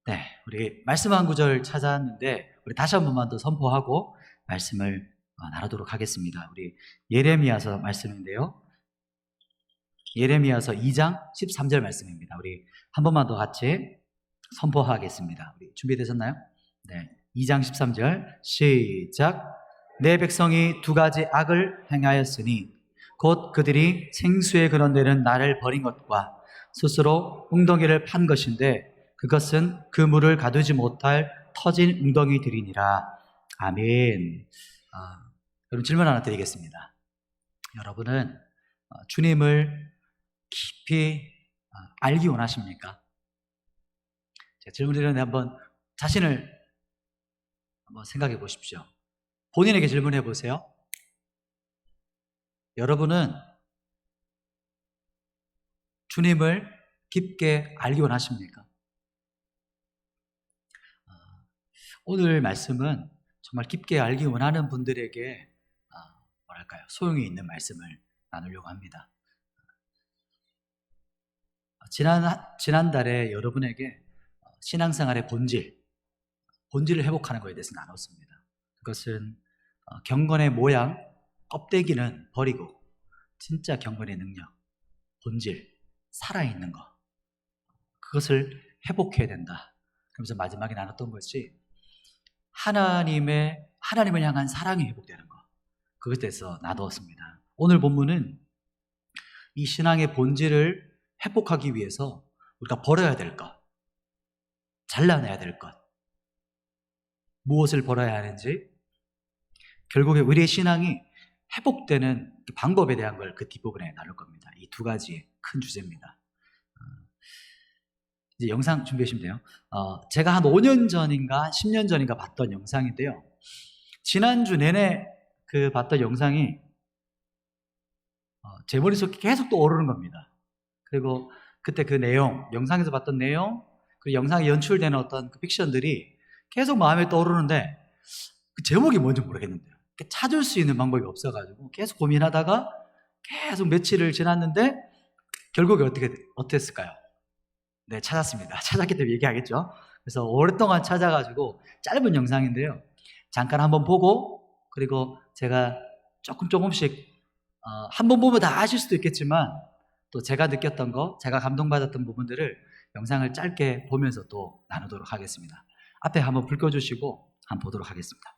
네, 우리 말씀 한 구절 찾았는데 우리 다시 한 번만 더 선포하고 말씀을 나누도록 하겠습니다. 우리 예레미야서 말씀인데요. 예레미야서 2장 13절 말씀입니다. 우리 한 번만 더 같이 선포하겠습니다. 우리 준비되셨나요? 네, 2장 13절 시작. 내 백성이 두 가지 악을 행하였으니 곧 그들이 생수에 그런데는 나를 버린 것과 스스로 웅덩이를 판 것인데 그것은 그 물을 가두지 못할 터진 웅덩이들이니라. 아멘. 여러분 질문 하나 드리겠습니다. 여러분은 주님을 깊이 알기 원하십니까? 제가 질문 드리는데 한번 자신을 한번 생각해 보십시오. 본인에게 질문해 보세요. 여러분은 주님을 깊게 알기 원하십니까? 오늘 말씀은 정말 깊게 알기 원하는 분들에게 뭐랄까요? 소용이 있는 말씀을 나누려고 합니다. 지난달에 여러분에게 신앙생활의 본질을 회복하는 것에 대해서 나눴습니다. 그것은 경건의 모양, 껍데기는 버리고 진짜 경건의 능력, 본질, 살아있는 것, 그것을 회복해야 된다. 그러면서 마지막에 나눴던 것이 하나님을 향한 사랑이 회복되는 것, 그것에 대해서 나누었습니다. 오늘 본문은 이 신앙의 본질을 회복하기 위해서 우리가 버려야 될 것, 잘라내야 될 것, 무엇을 버려야 하는지, 결국에 우리의 신앙이 회복되는 방법에 대한 걸 그 뒷부분에 나눌 겁니다. 이 두 가지 큰 주제입니다. 이제 영상 준비해 주시면 돼요. 제가 한 5년 전인가 10년 전인가 봤던 영상인데요. 지난주 내내 봤던 영상이 제 머릿속에 계속 또 오르는 겁니다. 그리고 그때 그 내용, 영상에서 봤던 내용, 그리고 영상에 연출되는 어떤 그 픽션들이 계속 마음에 떠오르는데 그 제목이 뭔지 모르겠는데요. 찾을 수 있는 방법이 없어가지고 계속 고민하다가 계속 며칠을 지났는데 결국에 어떻게 했을까요? 네, 찾았습니다. 찾았기 때문에 얘기하겠죠. 그래서 오랫동안 찾아가지고 짧은 영상인데요. 잠깐 한번 보고 그리고 제가 조금씩 한 번 보면 다 아실 수도 있겠지만 또 제가 느꼈던 거, 제가 감동받았던 부분들을 영상을 짧게 보면서 또 나누도록 하겠습니다. 앞에 한번 불 꺼주시고 한번 보도록 하겠습니다.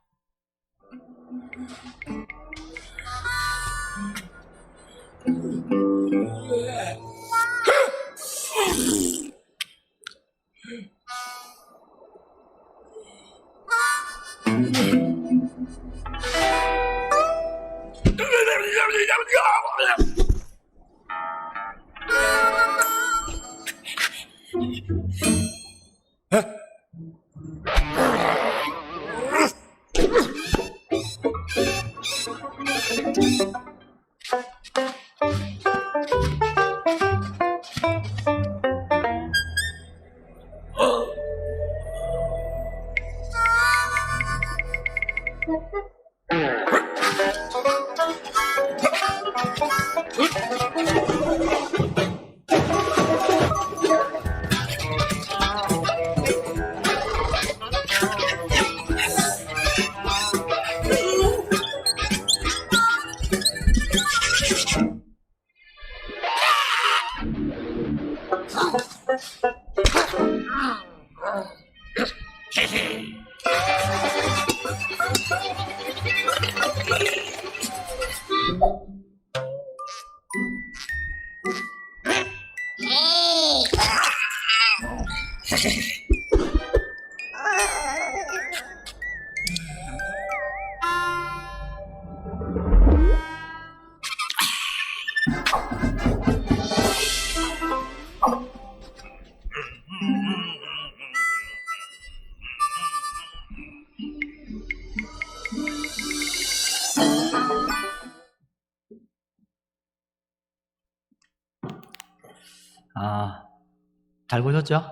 잘 보셨죠?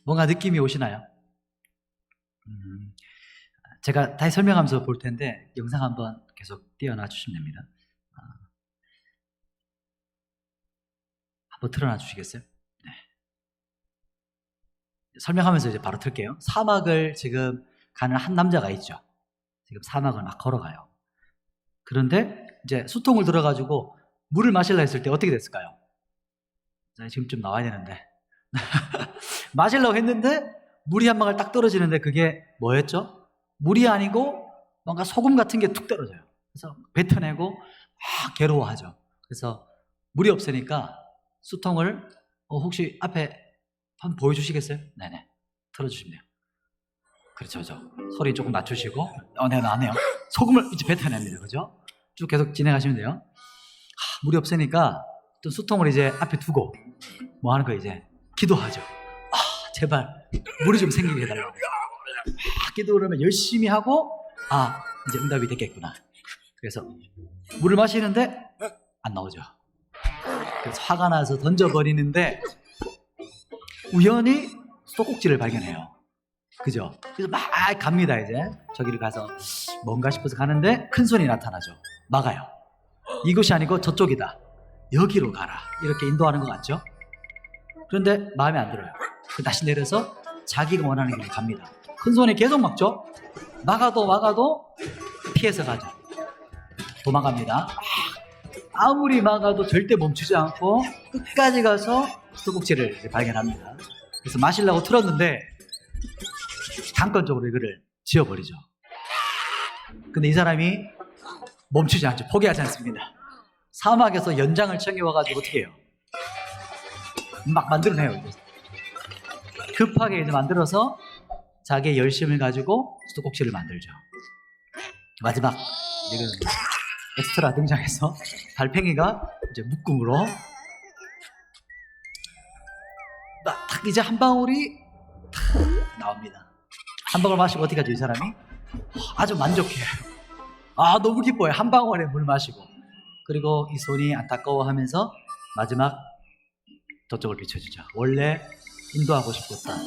뭔가 느낌이 오시나요? 제가 다시 설명하면서 볼 텐데 영상 한번 계속 띄워놔 주시면 됩니다. 한번 틀어놔 주시겠어요? 네. 설명하면서 이제 바로 틀게요. 사막을 지금 가는 한 남자가 있죠. 지금 사막을 막 걸어가요. 그런데 이제 수통을 들어가지고 물을 마실라 했을 때 어떻게 됐을까요? 지금 좀 나와야 되는데 마시려고 했는데 물이 한 방울 딱 떨어지는데 그게 뭐였죠? 물이 아니고 뭔가 소금 같은 게 툭 떨어져요. 그래서 뱉어내고 막 괴로워하죠. 그래서 물이 없으니까 수통을 혹시 앞에 한번 보여주시겠어요? 네네, 틀어주시면 돼요. 그렇죠, 소리 조금 낮추시고 네, 나네요. 소금을 이제 뱉어냅니다. 그죠? 쭉 계속 진행하시면 돼요. 물이 없으니까 또 수통을 이제 앞에 두고 뭐 하는 거예요? 이제 기도하죠. 제발 물이 좀 생기게 해달라고. 기도를 열심히 하고 이제 응답이 됐겠구나. 그래서 물을 마시는데 안 나오죠. 그래서 화가 나서 던져버리는데 우연히 소꼭지를 발견해요. 그죠? 그래서 막 갑니다. 이제 저기를 가서 뭔가 싶어서 가는데 큰 손이 나타나죠. 막아요. 이곳이 아니고 저쪽이다. 여기로 가라. 이렇게 인도하는 것 같죠? 그런데 마음에 안 들어요. 다시 내려서 자기가 원하는 길로 갑니다. 큰 손이 계속 막죠? 막아도 피해서 가죠. 도망갑니다. 아무리 막아도 절대 멈추지 않고 끝까지 가서 소꼭지를 발견합니다. 그래서 마시려고 틀었는데 강권적으로 이거를 지워버리죠. 근데 이 사람이 멈추지 않죠. 포기하지 않습니다. 사막에서 연장을 챙겨와가지고 어떻게 해요? 막 만들어내요. 급하게 이제 만들어서 자기의 열심을 가지고 수도꼭지를 만들죠. 마지막 이건 엑스트라 등장해서 달팽이가 이제 묶음으로 딱 이제 한 방울이 탁 나옵니다. 한 방울 마시고 어떻게 하죠? 이 사람이 아주 만족해요. 너무 기뻐요. 한 방울에 물 마시고. 그리고 이 손이 안타까워하면서 마지막 저쪽을 비춰주죠. 원래 인도하고 싶었다.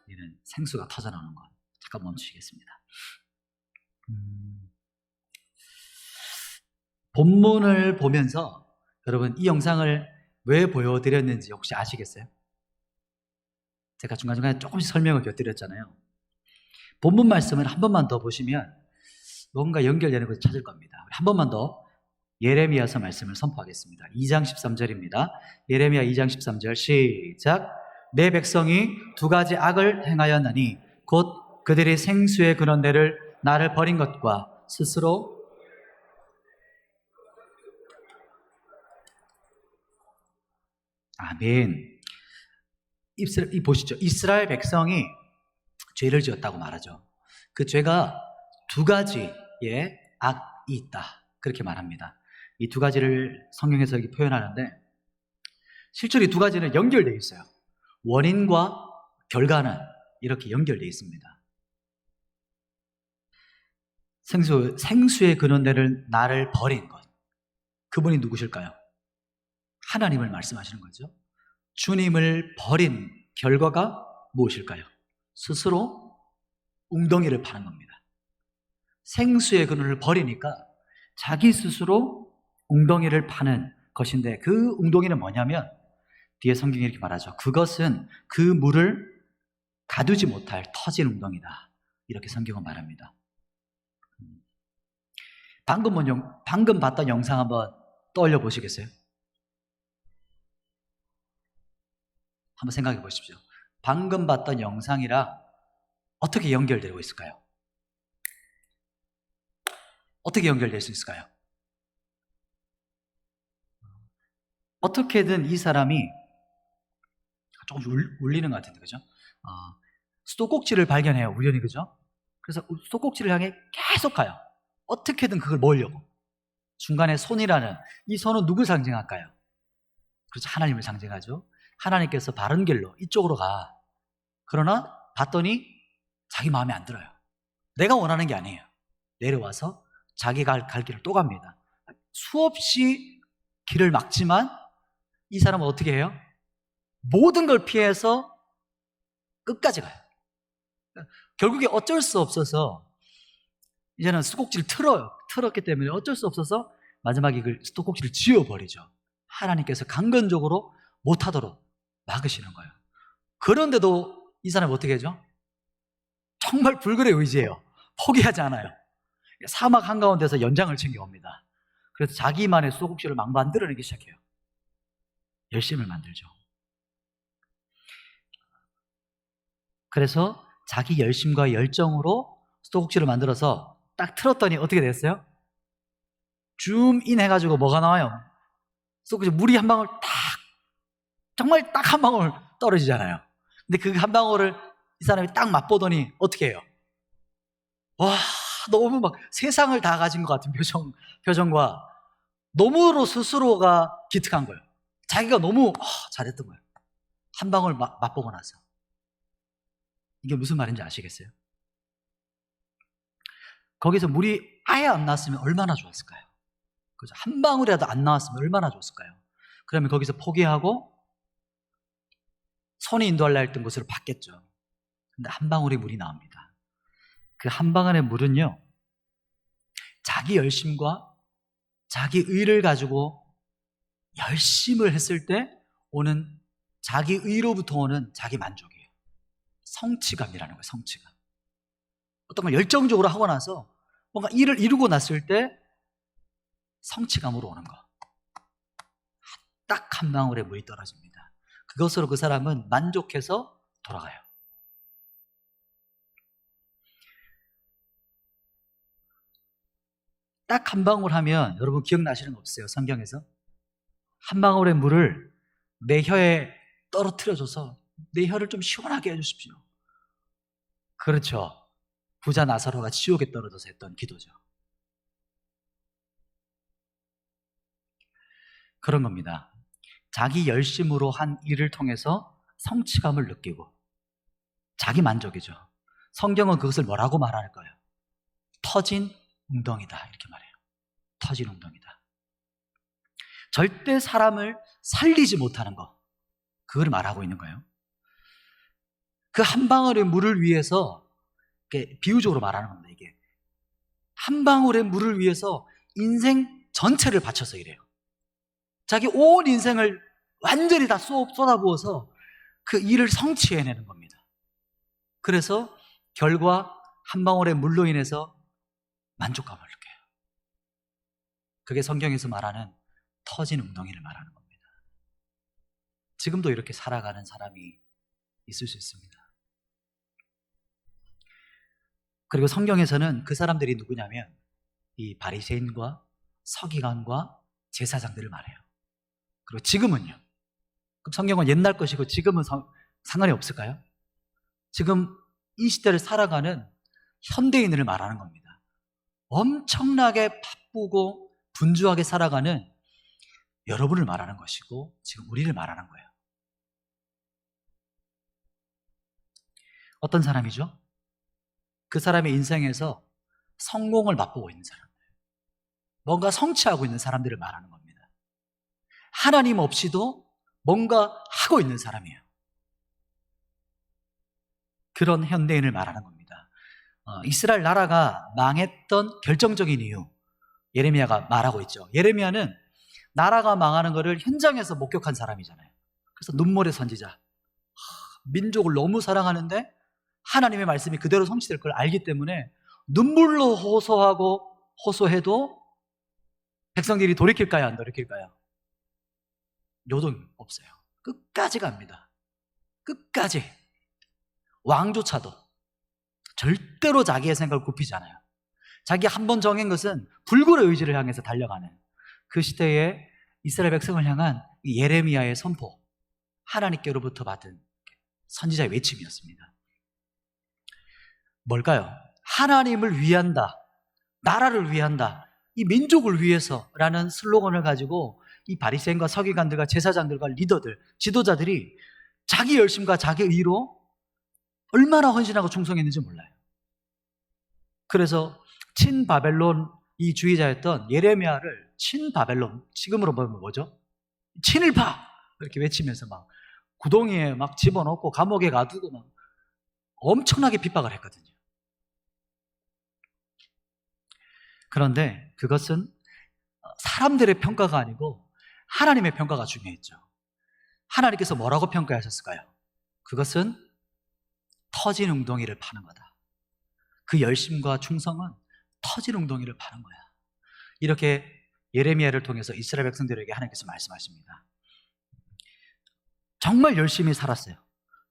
이는 생수가 터져나오는 것. 잠깐 멈추시겠습니다. 본문을 보면서 여러분 이 영상을 왜 보여드렸는지 혹시 아시겠어요? 제가 중간중간에 조금씩 설명을 곁들였잖아요. 본문 말씀을 한 번만 더 보시면 뭔가 연결되는 것을 찾을 겁니다. 한 번만 더 예레미야서 말씀을 선포하겠습니다. 2장 13절입니다. 예레미야 2장 13절 시작. 내 백성이 두 가지 악을 행하였나니 곧 그들이 생수의 근원대를 나를 버린 것과 스스로 아멘. 보시죠. 이스라엘 백성이 죄를 지었다고 말하죠. 그 죄가 두 가지의 악이 있다. 그렇게 말합니다. 이 두 가지를 성경에서 이렇게 표현하는데 실제로 이 두 가지는 연결되어 있어요. 원인과 결과는 이렇게 연결되어 있습니다. 생수의 근원대를 나를 버린 것. 그분이 누구실까요? 하나님을 말씀하시는 거죠. 주님을 버린 결과가 무엇일까요? 스스로 웅덩이를 파는 겁니다. 생수의 근원을 버리니까 자기 스스로 웅덩이를 파는 것인데 그 웅덩이는 뭐냐면 뒤에 성경이 이렇게 말하죠. 그것은 그 물을 가두지 못할 터진 웅덩이다. 이렇게 성경은 말합니다. 방금 봤던 영상 한번 떠올려 보시겠어요? 한번 생각해 보십시오. 방금 봤던 영상이랑 어떻게 연결되고 있을까요? 어떻게 연결될 수 있을까요? 어떻게든 이 사람이 조금 울리는 것 같은데, 그죠? 수도꼭지를 발견해요, 우연히, 그죠? 그래서 수도꼭지를 향해 계속 가요. 어떻게든 그걸 모으려고. 중간에 손이라는 이 손은 누굴 상징할까요? 그렇죠, 하나님을 상징하죠. 하나님께서 바른 길로 이쪽으로 가. 그러나 봤더니 자기 마음에 안 들어요. 내가 원하는 게 아니에요. 내려와서 자기 갈 길을 또 갑니다. 수없이 길을 막지만 이 사람은 어떻게 해요? 모든 걸 피해서 끝까지 가요. 결국에 어쩔 수 없어서 이제는 수도꼭지를 틀었기 때문에 어쩔 수 없어서 마지막에 그 수도꼭지를 지워버리죠. 하나님께서 강건적으로 못하도록 막으시는 거예요. 그런데도 이 사람이 어떻게 하죠? 정말 불굴의 의지예요. 포기하지 않아요. 사막 한가운데서 연장을 챙겨옵니다. 그래서 자기만의 수도꼭지를 막 만들어내기 시작해요. 열심을 만들죠. 그래서 자기 열심과 열정으로 수도꼭지를 만들어서 딱 틀었더니 어떻게 됐어요? 줌인 해가지고 뭐가 나와요? 수도꼭지 물이 한 방울 딱, 정말 딱 한 방울 떨어지잖아요. 근데 그 한 방울을 이 사람이 딱 맛보더니 어떻게 해요? 와, 너무 막 세상을 다 가진 것 같은 표정과 너무로 스스로가 기특한 거예요. 자기가 너무 잘했던 거예요. 한 방울 맛보고 나서. 이게 무슨 말인지 아시겠어요? 거기서 물이 아예 안 나왔으면 얼마나 좋았을까요? 그죠? 한 방울이라도 안 나왔으면 얼마나 좋았을까요? 그러면 거기서 포기하고 손이 인도할라 했던 곳으로 받겠죠. 근데 한 방울의 물이 나옵니다. 그 한 방울의 물은요, 자기 열심과 자기 의를 가지고 열심을 했을 때 오는 자기 의로부터 오는 자기 만족이에요. 성취감이라는 거예요. 성취감. 어떤 걸 열정적으로 하고 나서 뭔가 일을 이루고 났을 때 성취감으로 오는 거. 딱 한 방울의 물이 떨어집니다. 그것으로 그 사람은 만족해서 돌아가요. 딱 한 방울 하면 여러분 기억나시는 거 없어요? 성경에서? 한 방울의 물을 내 혀에 떨어뜨려줘서 내 혀를 좀 시원하게 해주십시오. 그렇죠. 부자 나사로가 지옥에 떨어져서 했던 기도죠. 그런 겁니다. 자기 열심으로 한 일을 통해서 성취감을 느끼고 자기 만족이죠. 성경은 그것을 뭐라고 말할까요? 터진 웅덩이다 이렇게 말해요. 터진 웅덩이다. 절대 사람을 살리지 못하는 거, 그걸 말하고 있는 거예요. 그 한 방울의 물을 위해서, 비유적으로 말하는 겁니다. 이게 한 방울의 물을 위해서 인생 전체를 바쳐서 이래요. 자기 온 인생을 완전히 다 쏟아부어서 그 일을 성취해내는 겁니다. 그래서 결과 한 방울의 물로 인해서 만족감을 느껴요. 그게 성경에서 말하는 터진 웅덩이를 말하는 겁니다. 지금도 이렇게 살아가는 사람이 있을 수 있습니다. 그리고 성경에서는 그 사람들이 누구냐면 이 바리새인과 서기관과 제사장들을 말해요. 그리고 지금은요? 그럼 성경은 옛날 것이고 지금은 상관이 없을까요? 지금 이 시대를 살아가는 현대인을 말하는 겁니다. 엄청나게 바쁘고 분주하게 살아가는 여러분을 말하는 것이고 지금 우리를 말하는 거예요. 어떤 사람이죠? 그 사람의 인생에서 성공을 맛보고 있는 사람들, 뭔가 성취하고 있는 사람들을 말하는 겁니다. 하나님 없이도 뭔가 하고 있는 사람이에요. 그런 현대인을 말하는 겁니다. 이스라엘 나라가 망했던 결정적인 이유, 예레미야가 말하고 있죠. 예레미야는 나라가 망하는 것을 현장에서 목격한 사람이잖아요. 그래서 눈물의 선지자, 민족을 너무 사랑하는데 하나님의 말씀이 그대로 성취될 걸 알기 때문에 눈물로 호소해도 백성들이 돌이킬까요? 안 돌이킬까요? 요동 없어요. 끝까지 갑니다. 끝까지. 왕조차도 절대로 자기의 생각을 굽히지 않아요. 자기 한 번 정한 것은 불굴의 의지를 향해서 달려가는 그 시대의 이스라엘 백성을 향한 예레미야의 선포, 하나님께로부터 받은 선지자의 외침이었습니다. 뭘까요? 하나님을 위한다, 나라를 위한다, 이 민족을 위해서라는 슬로건을 가지고 이 바리새인과 서기관들과 제사장들과 리더들, 지도자들이 자기 열심과 자기 의로 얼마나 헌신하고 충성했는지 몰라요. 그래서 친바벨론 이 주의자였던 예레미야를 친바벨론, 지금으로 보면 뭐죠? 친일파! 이렇게 외치면서 막 구덩이에 막 집어넣고 감옥에 가두고 막 엄청나게 핍박을 했거든요. 그런데 그것은 사람들의 평가가 아니고 하나님의 평가가 중요했죠. 하나님께서 뭐라고 평가하셨을까요? 그것은 터진 웅덩이를 파는 거다. 그 열심과 충성은 터진 웅덩이를 파는 거야. 이렇게 예레미야를 통해서 이스라엘 백성들에게 하나님께서 말씀하십니다. 정말 열심히 살았어요.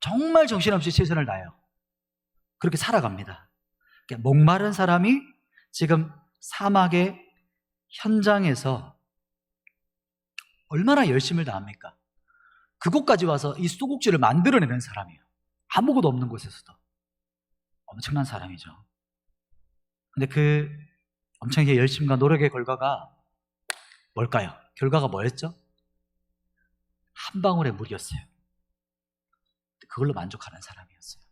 정말 정신없이 최선을 다해요. 그렇게 살아갑니다. 목마른 사람이 지금 사막의 현장에서 얼마나 열심을 다합니까? 그곳까지 와서 이 수국지를 만들어내는 사람이에요. 아무것도 없는 곳에서도. 엄청난 사람이죠. 근데 그 엄청나게 열심과 노력의 결과가 뭘까요? 결과가 뭐였죠? 한 방울의 물이었어요. 그걸로 만족하는 사람이었어요.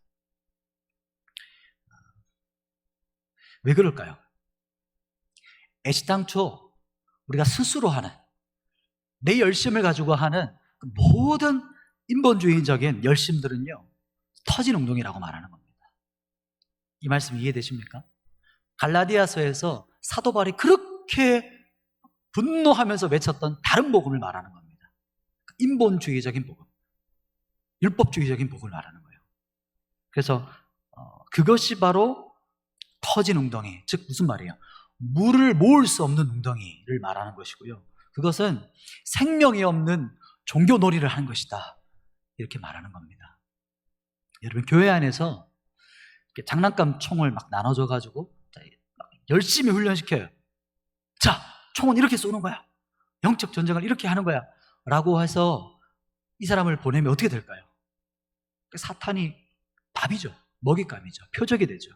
왜 그럴까요? 애시당초 우리가 스스로 하는, 내 열심을 가지고 하는 그 모든 인본주의적인 열심들은요, 터진 웅덩이라고 말하는 겁니다. 이 말씀 이해되십니까? 갈라디아서에서 사도 바울이 그렇게 분노하면서 외쳤던 다른 복음을 말하는 겁니다. 인본주의적인 복음, 율법주의적인 복음을 말하는 거예요. 그래서 그것이 바로 터진 웅덩이, 즉 무슨 말이에요? 물을 모을 수 없는 웅덩이를 말하는 것이고요. 그것은 생명이 없는 종교놀이를 하는 것이다, 이렇게 말하는 겁니다. 여러분, 교회 안에서 장난감 총을 막 나눠줘가지고 열심히 훈련시켜요. 자, 총은 이렇게 쏘는 거야, 영적 전쟁을 이렇게 하는 거야 라고 해서 이 사람을 보내면 어떻게 될까요? 사탄이 밥이죠. 먹잇감이죠. 표적이 되죠.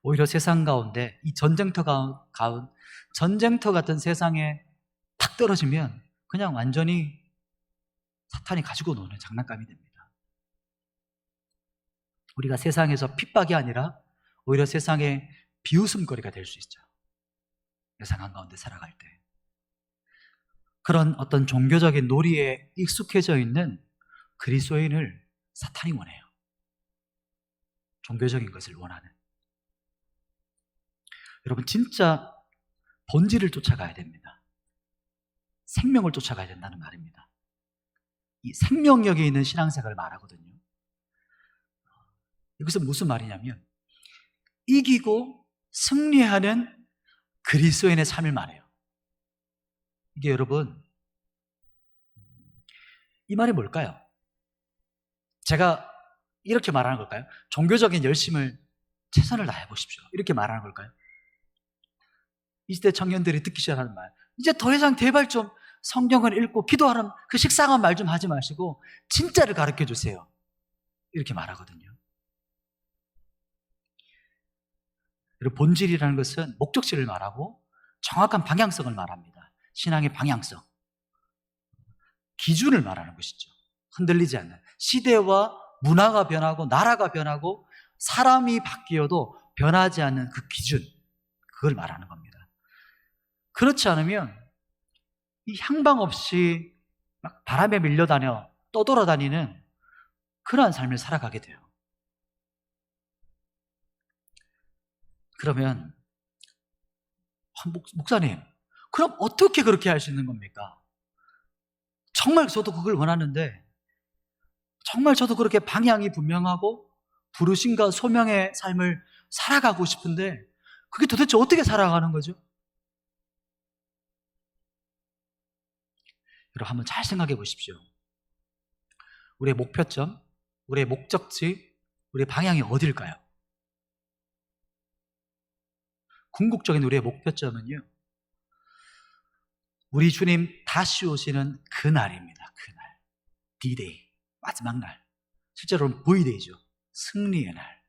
오히려 세상 가운데 이 전쟁터 같은 세상에 탁 떨어지면 그냥 완전히 사탄이 가지고 노는 장난감이 됩니다. 우리가 세상에서 핍박이 아니라 오히려 세상의 비웃음거리가 될 수 있죠. 세상 한가운데 살아갈 때. 그런 어떤 종교적인 놀이에 익숙해져 있는 그리스도인을 사탄이 원해요. 종교적인 것을 원하는. 여러분, 진짜 본질을 쫓아가야 됩니다. 생명을 쫓아가야 된다는 말입니다. 이 생명력이 있는 신앙생활을 말하거든요. 이것은 무슨 말이냐면 이기고 승리하는 그리스도인의 삶을 말해요. 이게 여러분, 이 말이 뭘까요? 제가 이렇게 말하는 걸까요? 종교적인 열심을 최선을 다해 보십시오, 이렇게 말하는 걸까요? 이 시대 청년들이 듣기 시작하는 말, 이제 더 이상 제발 좀 성경을 읽고 기도하는 그 식상한 말 좀 하지 마시고 진짜를 가르쳐 주세요, 이렇게 말하거든요. 그리고 본질이라는 것은 목적지를 말하고 정확한 방향성을 말합니다. 신앙의 방향성, 기준을 말하는 것이죠. 흔들리지 않는, 시대와 문화가 변하고 나라가 변하고 사람이 바뀌어도 변하지 않는 그 기준, 그걸 말하는 겁니다. 그렇지 않으면 이 향방 없이 막 바람에 밀려다녀 떠돌아다니는 그러한 삶을 살아가게 돼요. 그러면 목사님, 그럼 어떻게 그렇게 할 수 있는 겁니까? 정말 저도 그걸 원하는데, 정말 저도 그렇게 방향이 분명하고 부르심과 소명의 삶을 살아가고 싶은데 그게 도대체 어떻게 살아가는 거죠? 여러분, 한번 잘 생각해 보십시오. 우리의 목표점, 우리의 목적지, 우리의 방향이 어딜까요? 궁극적인 우리의 목표점은요, 우리 주님 다시 오시는 그날입니다. 그날, D-Day, 마지막 날. 실제로는 V-Day죠. 승리의 날.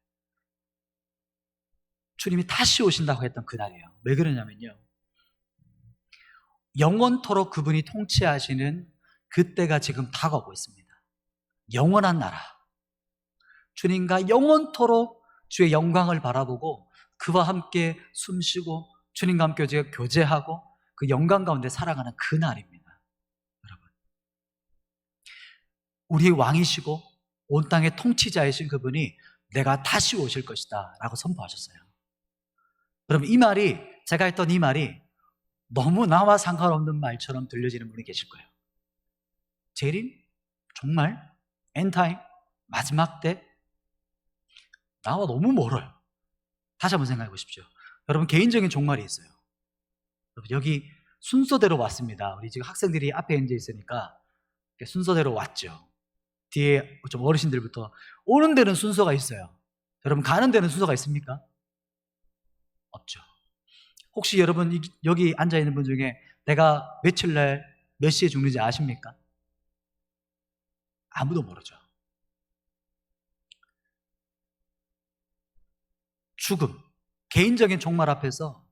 주님이 다시 오신다고 했던 그날이에요. 왜 그러냐면요, 영원토록 그분이 통치하시는 그때가 지금 다가오고 있습니다. 영원한 나라, 주님과 영원토록 주의 영광을 바라보고 그와 함께 숨쉬고 주님과 함께 교제하고 그 영광 가운데 살아가는 그날입니다. 여러분, 우리의 왕이시고 온 땅의 통치자이신 그분이 내가 다시 오실 것이다 라고 선포하셨어요. 여러분, 이 말이, 제가 했던 이 말이 너무 나와 상관없는 말처럼 들려지는 분이 계실 거예요. 재림? 정말? 엔타임, 마지막 때, 나와 너무 멀어요. 다시 한번 생각해 보십시오. 여러분, 개인적인 종말이 있어요. 여러분, 여기 순서대로 왔습니다. 우리 지금 학생들이 앞에 앉아 있으니까 순서대로 왔죠. 뒤에 좀 어르신들부터. 오는 데는 순서가 있어요. 여러분, 가는 데는 순서가 있습니까? 없죠. 혹시 여러분 여기 앉아 있는 분 중에 내가 며칠 날 몇 시에 죽는지 아십니까? 아무도 모르죠. 죽음, 개인적인 종말 앞에서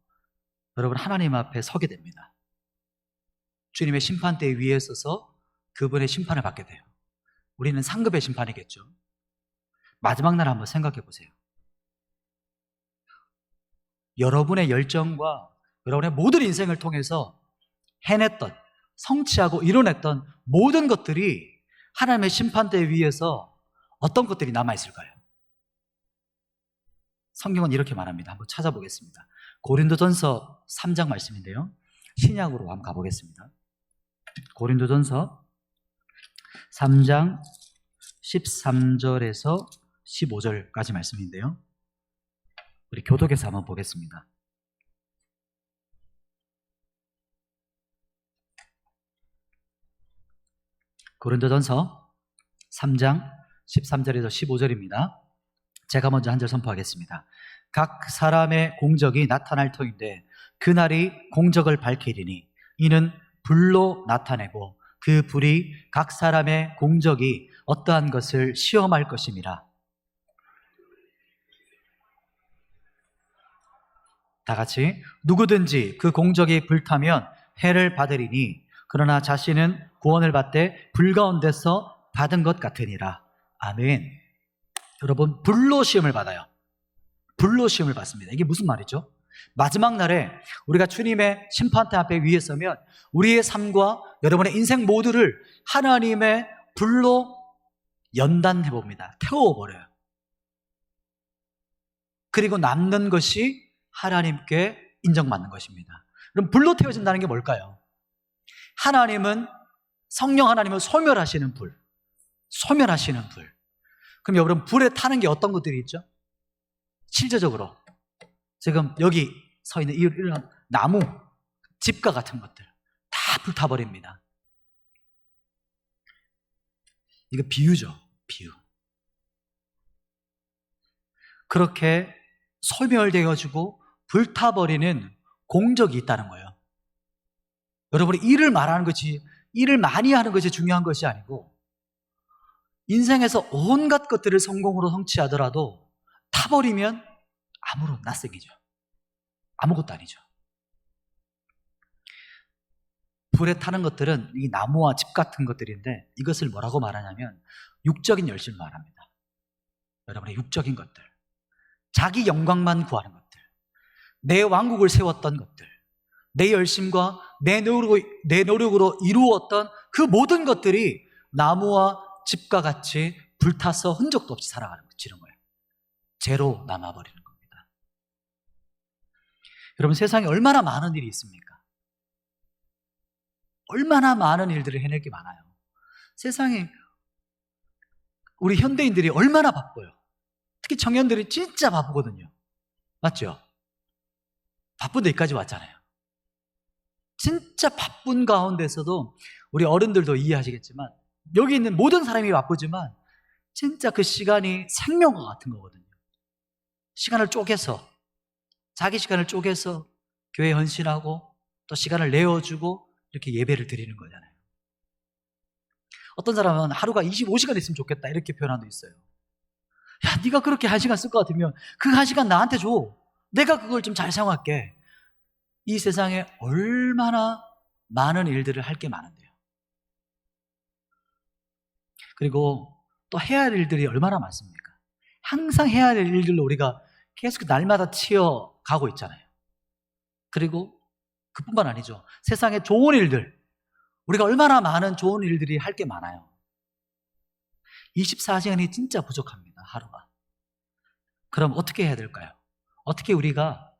여러분 하나님 앞에 서게 됩니다. 주님의 심판대 위에 서서 그분의 심판을 받게 돼요. 우리는 상급의 심판이겠죠. 마지막 날 한번 생각해 보세요. 여러분의 열정과 여러분의 모든 인생을 통해서 해냈던, 성취하고 이뤄냈던 모든 것들이 하나님의 심판대 위에서 어떤 것들이 남아있을까요? 성경은 이렇게 말합니다. 한번 찾아보겠습니다. 고린도전서 3장 말씀인데요, 신약으로 한번 가보겠습니다. 고린도전서 3장 13절에서 15절까지 말씀인데요, 우리 교독에서 한번 보겠습니다. 고린도전서 3장 13절에서 15절입니다. 제가 먼저 한 절 선포하겠습니다. 각 사람의 공적이 나타날 터인데 그날이 공적을 밝히리니 이는 불로 나타내고 그 불이 각 사람의 공적이 어떠한 것을 시험할 것임이라. 다 같이, 누구든지 그 공적이 불타면 해를 받으리니 그러나 자신은 구원을 받되 불 가운데서 받은 것 같으니라. 아멘. 여러분, 불로 시험을 받아요. 불로 시험을 받습니다. 이게 무슨 말이죠? 마지막 날에 우리가 주님의 심판대 앞에 위에 서면 우리의 삶과 여러분의 인생 모두를 하나님의 불로 연단해 봅니다. 태워버려요. 그리고 남는 것이 하나님께 인정받는 것입니다. 그럼 불로 태워진다는 게 뭘까요? 하나님은, 성령 하나님은 소멸하시는 불, 소멸하시는 불. 그럼 여러분, 불에 타는 게 어떤 것들이 있죠? 실제적으로 지금 여기 서 있는 이런 나무, 집과 같은 것들 다 불타버립니다. 이거 비유죠, 비유. 그렇게 소멸되어지고 불타버리는 공적이 있다는 거예요. 여러분이 일을 말하는 것이, 일을 많이 하는 것이 중요한 것이 아니고, 인생에서 온갖 것들을 성공으로 성취하더라도 타버리면 아무런 낯색이죠. 아무것도 아니죠. 불에 타는 것들은 이 나무와 집 같은 것들인데, 이것을 뭐라고 말하냐면 육적인 열심을 말합니다. 여러분의 육적인 것들, 자기 영광만 구하는 것들, 내 왕국을 세웠던 것들, 내 열심과 내 노력으로 이루었던 그 모든 것들이 나무와 집과 같이 불타서 흔적도 없이 살아가는 거예요. 죄로 남아버리는 겁니다. 여러분, 세상에 얼마나 많은 일이 있습니까? 얼마나 많은 일들을 해낼 게 많아요. 세상에 우리 현대인들이 얼마나 바빠요. 특히 청년들이 진짜 바쁘거든요. 맞죠? 바쁜 데까지 왔잖아요. 진짜 바쁜 가운데서도 우리 어른들도 이해하시겠지만 여기 있는 모든 사람이 바쁘지만 진짜 그 시간이 생명과 같은 거거든요. 시간을 쪼개서, 자기 시간을 쪼개서 교회에 헌신하고 또 시간을 내어주고 이렇게 예배를 드리는 거잖아요. 어떤 사람은 하루가 25시간 있으면 좋겠다 이렇게 표현한 도 있어요. 야, 네가 그렇게 1시간 쓸 것 같으면 그 1시간 나한테 줘. 내가 그걸 좀 잘 사용할게. 이 세상에 얼마나 많은 일들을 할 게 많은데요. 그리고 또 해야 할 일들이 얼마나 많습니까? 항상 해야 할 일들로 우리가 계속 날마다 치여가고 있잖아요. 그리고 그뿐만 아니죠. 세상에 좋은 일들, 우리가 얼마나 많은 좋은 일들이 할 게 많아요. 24시간이 진짜 부족합니다, 하루가. 그럼 어떻게 해야 될까요? 어떻게 우리가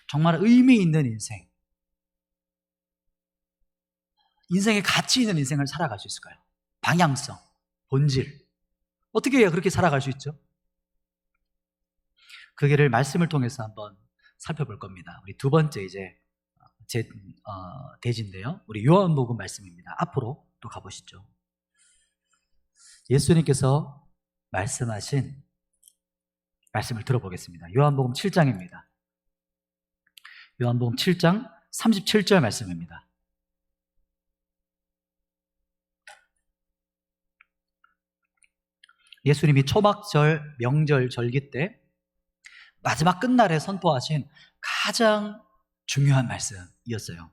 정말 의미 있는 인생, 인생에 가치 있는 인생을 살아갈 수 있을까요? 방향성, 본질. 어떻게 해야 그렇게 살아갈 수 있죠? 그 길을 말씀을 통해서 한번 살펴볼 겁니다. 우리 두 번째 이제 제 대지인데요. 우리 요한복음 말씀입니다. 앞으로 또 가보시죠. 예수님께서 말씀하신 말씀을 들어보겠습니다. 요한복음 7장입니다. 요한복음 7장 37절 말씀입니다. 예수님이 초막절 명절 절기 때 마지막 끝날에 선포하신 가장 중요한 말씀이었어요.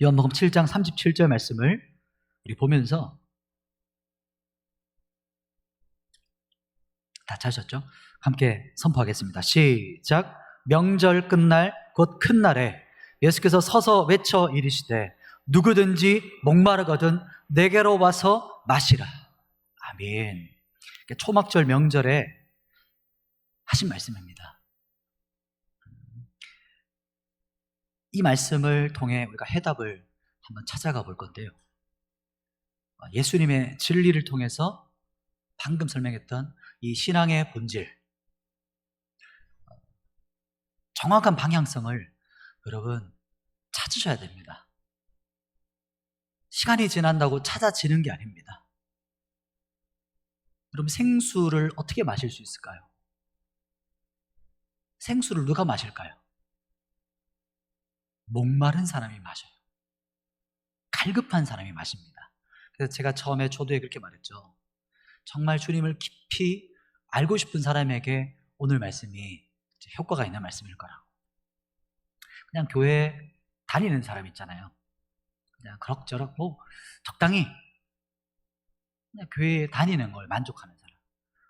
요한복음 7장 37절 말씀을 우리 보면서 다 찾으셨죠? 함께 선포하겠습니다. 시작. 명절 끝날 곧 큰 날에 예수께서 서서 외쳐 이르시되 누구든지 목마르거든 내게로 와서 마시라. 아멘. 초막절 명절에 하신 말씀입니다. 이 말씀을 통해 우리가 해답을 한번 찾아가 볼 건데요. 예수님의 진리를 통해서 방금 설명했던 이 신앙의 본질, 정확한 방향성을 여러분 찾으셔야 됩니다. 시간이 지난다고 찾아지는 게 아닙니다. 여러분, 생수를 어떻게 마실 수 있을까요? 생수를 누가 마실까요? 목마른 사람이 마셔요. 갈급한 사람이 마십니다. 그래서 제가 처음에 초두에 그렇게 말했죠. 정말 주님을 깊이 알고 싶은 사람에게 오늘 말씀이 효과가 있는 말씀일 거라고. 그냥 교회 다니는 사람 있잖아요. 그냥 그럭저럭 적당히 그냥 교회에 다니는 걸 만족하는 사람.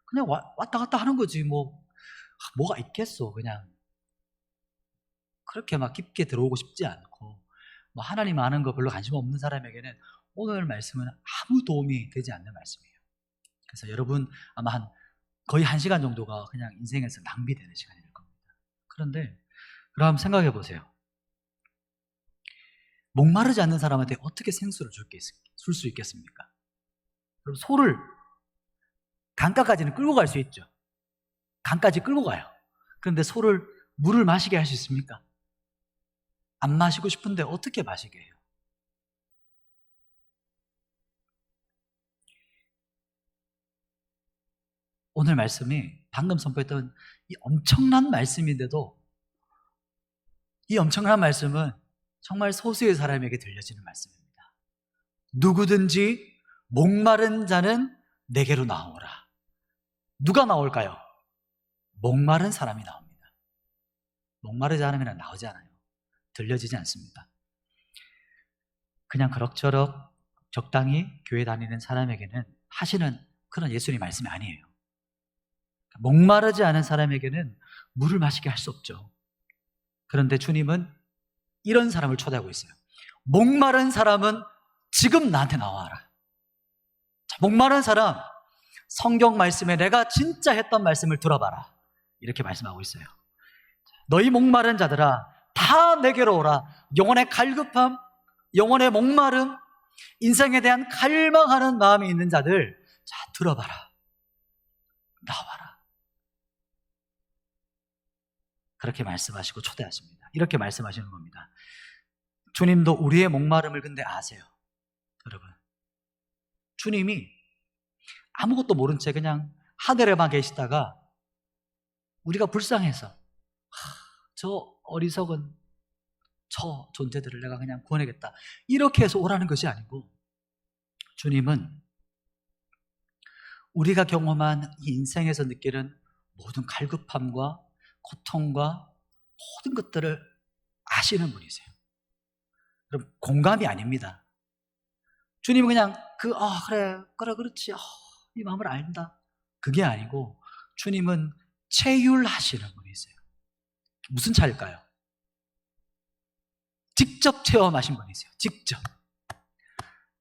그냥 왔다 갔다 하는 거지 뭐가 있겠어. 그냥 그렇게 막 깊게 들어오고 싶지 않고 하나님 아는 거 별로 관심 없는 사람에게는 오늘 말씀은 아무 도움이 되지 않는 말씀이에요. 그래서 여러분 아마 거의 1시간 정도가 그냥 인생에서 낭비되는 시간이 될 겁니다. 그런데 그럼 생각해 보세요. 목마르지 않는 사람한테 어떻게 생수를 줄 수 있겠습니까? 그럼 소를 강가까지는 끌고 갈 수 있죠. 강까지 끌고 가요. 그런데 소를 물을 마시게 할 수 있습니까? 안 마시고 싶은데 어떻게 마시게 해요? 오늘 말씀이 방금 선포했던 이 엄청난 말씀인데도 이 엄청난 말씀은 정말 소수의 사람에게 들려지는 말씀입니다. 누구든지 목마른 자는 내게로 나오라. 누가 나올까요? 목마른 사람이 나옵니다. 목마르지 않으면 나오지 않아요. 들려지지 않습니다. 그냥 그럭저럭 적당히 교회 다니는 사람에게는 하시는 그런 예수님 말씀이 아니에요. 목마르지 않은 사람에게는 물을 마시게 할 수 없죠. 그런데 주님은 이런 사람을 초대하고 있어요. 목마른 사람은 지금 나한테 나와라. 자, 목마른 사람, 성경 말씀에 내가 진짜 했던 말씀을 들어봐라. 이렇게 말씀하고 있어요. 너희 목마른 자들아 다 내게로 오라. 영혼의 갈급함, 영혼의 목마름, 인생에 대한 갈망하는 마음이 있는 자들, 자 들어봐라. 나와라. 그렇게 말씀하시고 초대하십니다. 이렇게 말씀하시는 겁니다. 주님도 우리의 목마름을 근데 아세요. 여러분, 주님이 아무것도 모른 채 그냥 하늘에만 계시다가 우리가 불쌍해서 저 어리석은 저 존재들을 내가 그냥 구원하겠다 이렇게 해서 오라는 것이 아니고, 주님은 우리가 경험한 이 인생에서 느끼는 모든 갈급함과 고통과 모든 것들을 아시는 분이세요. 그럼 공감이 아닙니다. 주님은 그냥 그래 그렇지, 네 마음을 안다, 그게 아니고 주님은 체휼하시는 분이세요. 무슨 차일까요? 직접 체험하신 분이세요. 직접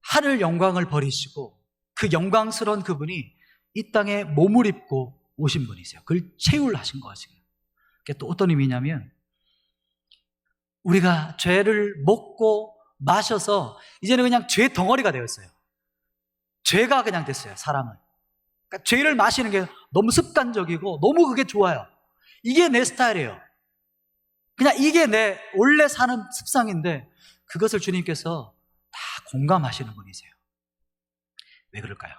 하늘 영광을 버리시고 그 영광스러운 그분이 이 땅에 몸을 입고 오신 분이세요. 그걸 체휼하신 것이에요. 그게 또 어떤 의미냐면, 우리가 죄를 먹고 마셔서 이제는 그냥 죄 덩어리가 되었어요. 죄가 그냥 됐어요, 사람은. 그러니까 죄를 마시는 게 너무 습관적이고 너무 그게 좋아요. 이게 내 스타일이에요. 그냥 이게 내 원래 사는 습성인데 그것을 주님께서 다 공감하시는 분이세요. 왜 그럴까요?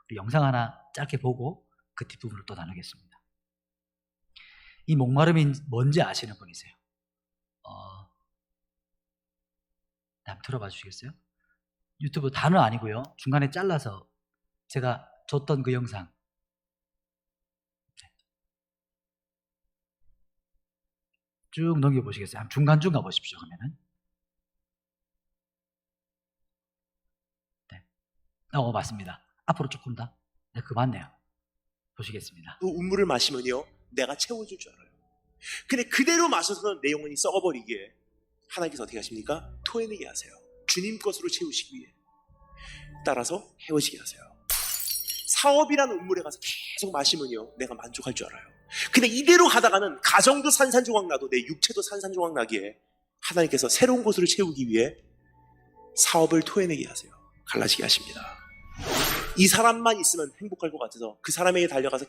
우리 영상 하나 짧게 보고 그 뒷부분을 또 나누겠습니다. 이 목마름이 뭔지 아시는 분이세요. 한번 들어봐 주시겠어요? 유튜브 다는 아니고요. 중간에 잘라서 제가 줬던 그 영상. 쭉 넘겨보시겠어요? 중간중간 보십시오, 그러면은. 네. 맞습니다. 앞으로 조금 더. 네, 그거 맞네요. 보시겠습니다. 그 우물을 마시면요, 내가 채워줄 줄 알아요. 근데 그대로 마셔서는 내 영혼이 썩어버리기에 하나님께서 어떻게 하십니까? 토해내게 하세요. 주님 것으로 채우시기 위해. 따라서 헤어지게 하세요. 사업이라는 우물에 가서 계속 마시면요, 내가 만족할 줄 알아요. 근데 이대로 가다가는 가정도 산산조각 나도 내 육체도 산산조각 나기에 하나님께서 새로운 곳으로 채우기 위해 사업을 토해내게 하세요. 갈라지게 하십니다. 이 사람만 있으면 행복할 것 같아서 그 사람에게 달려가서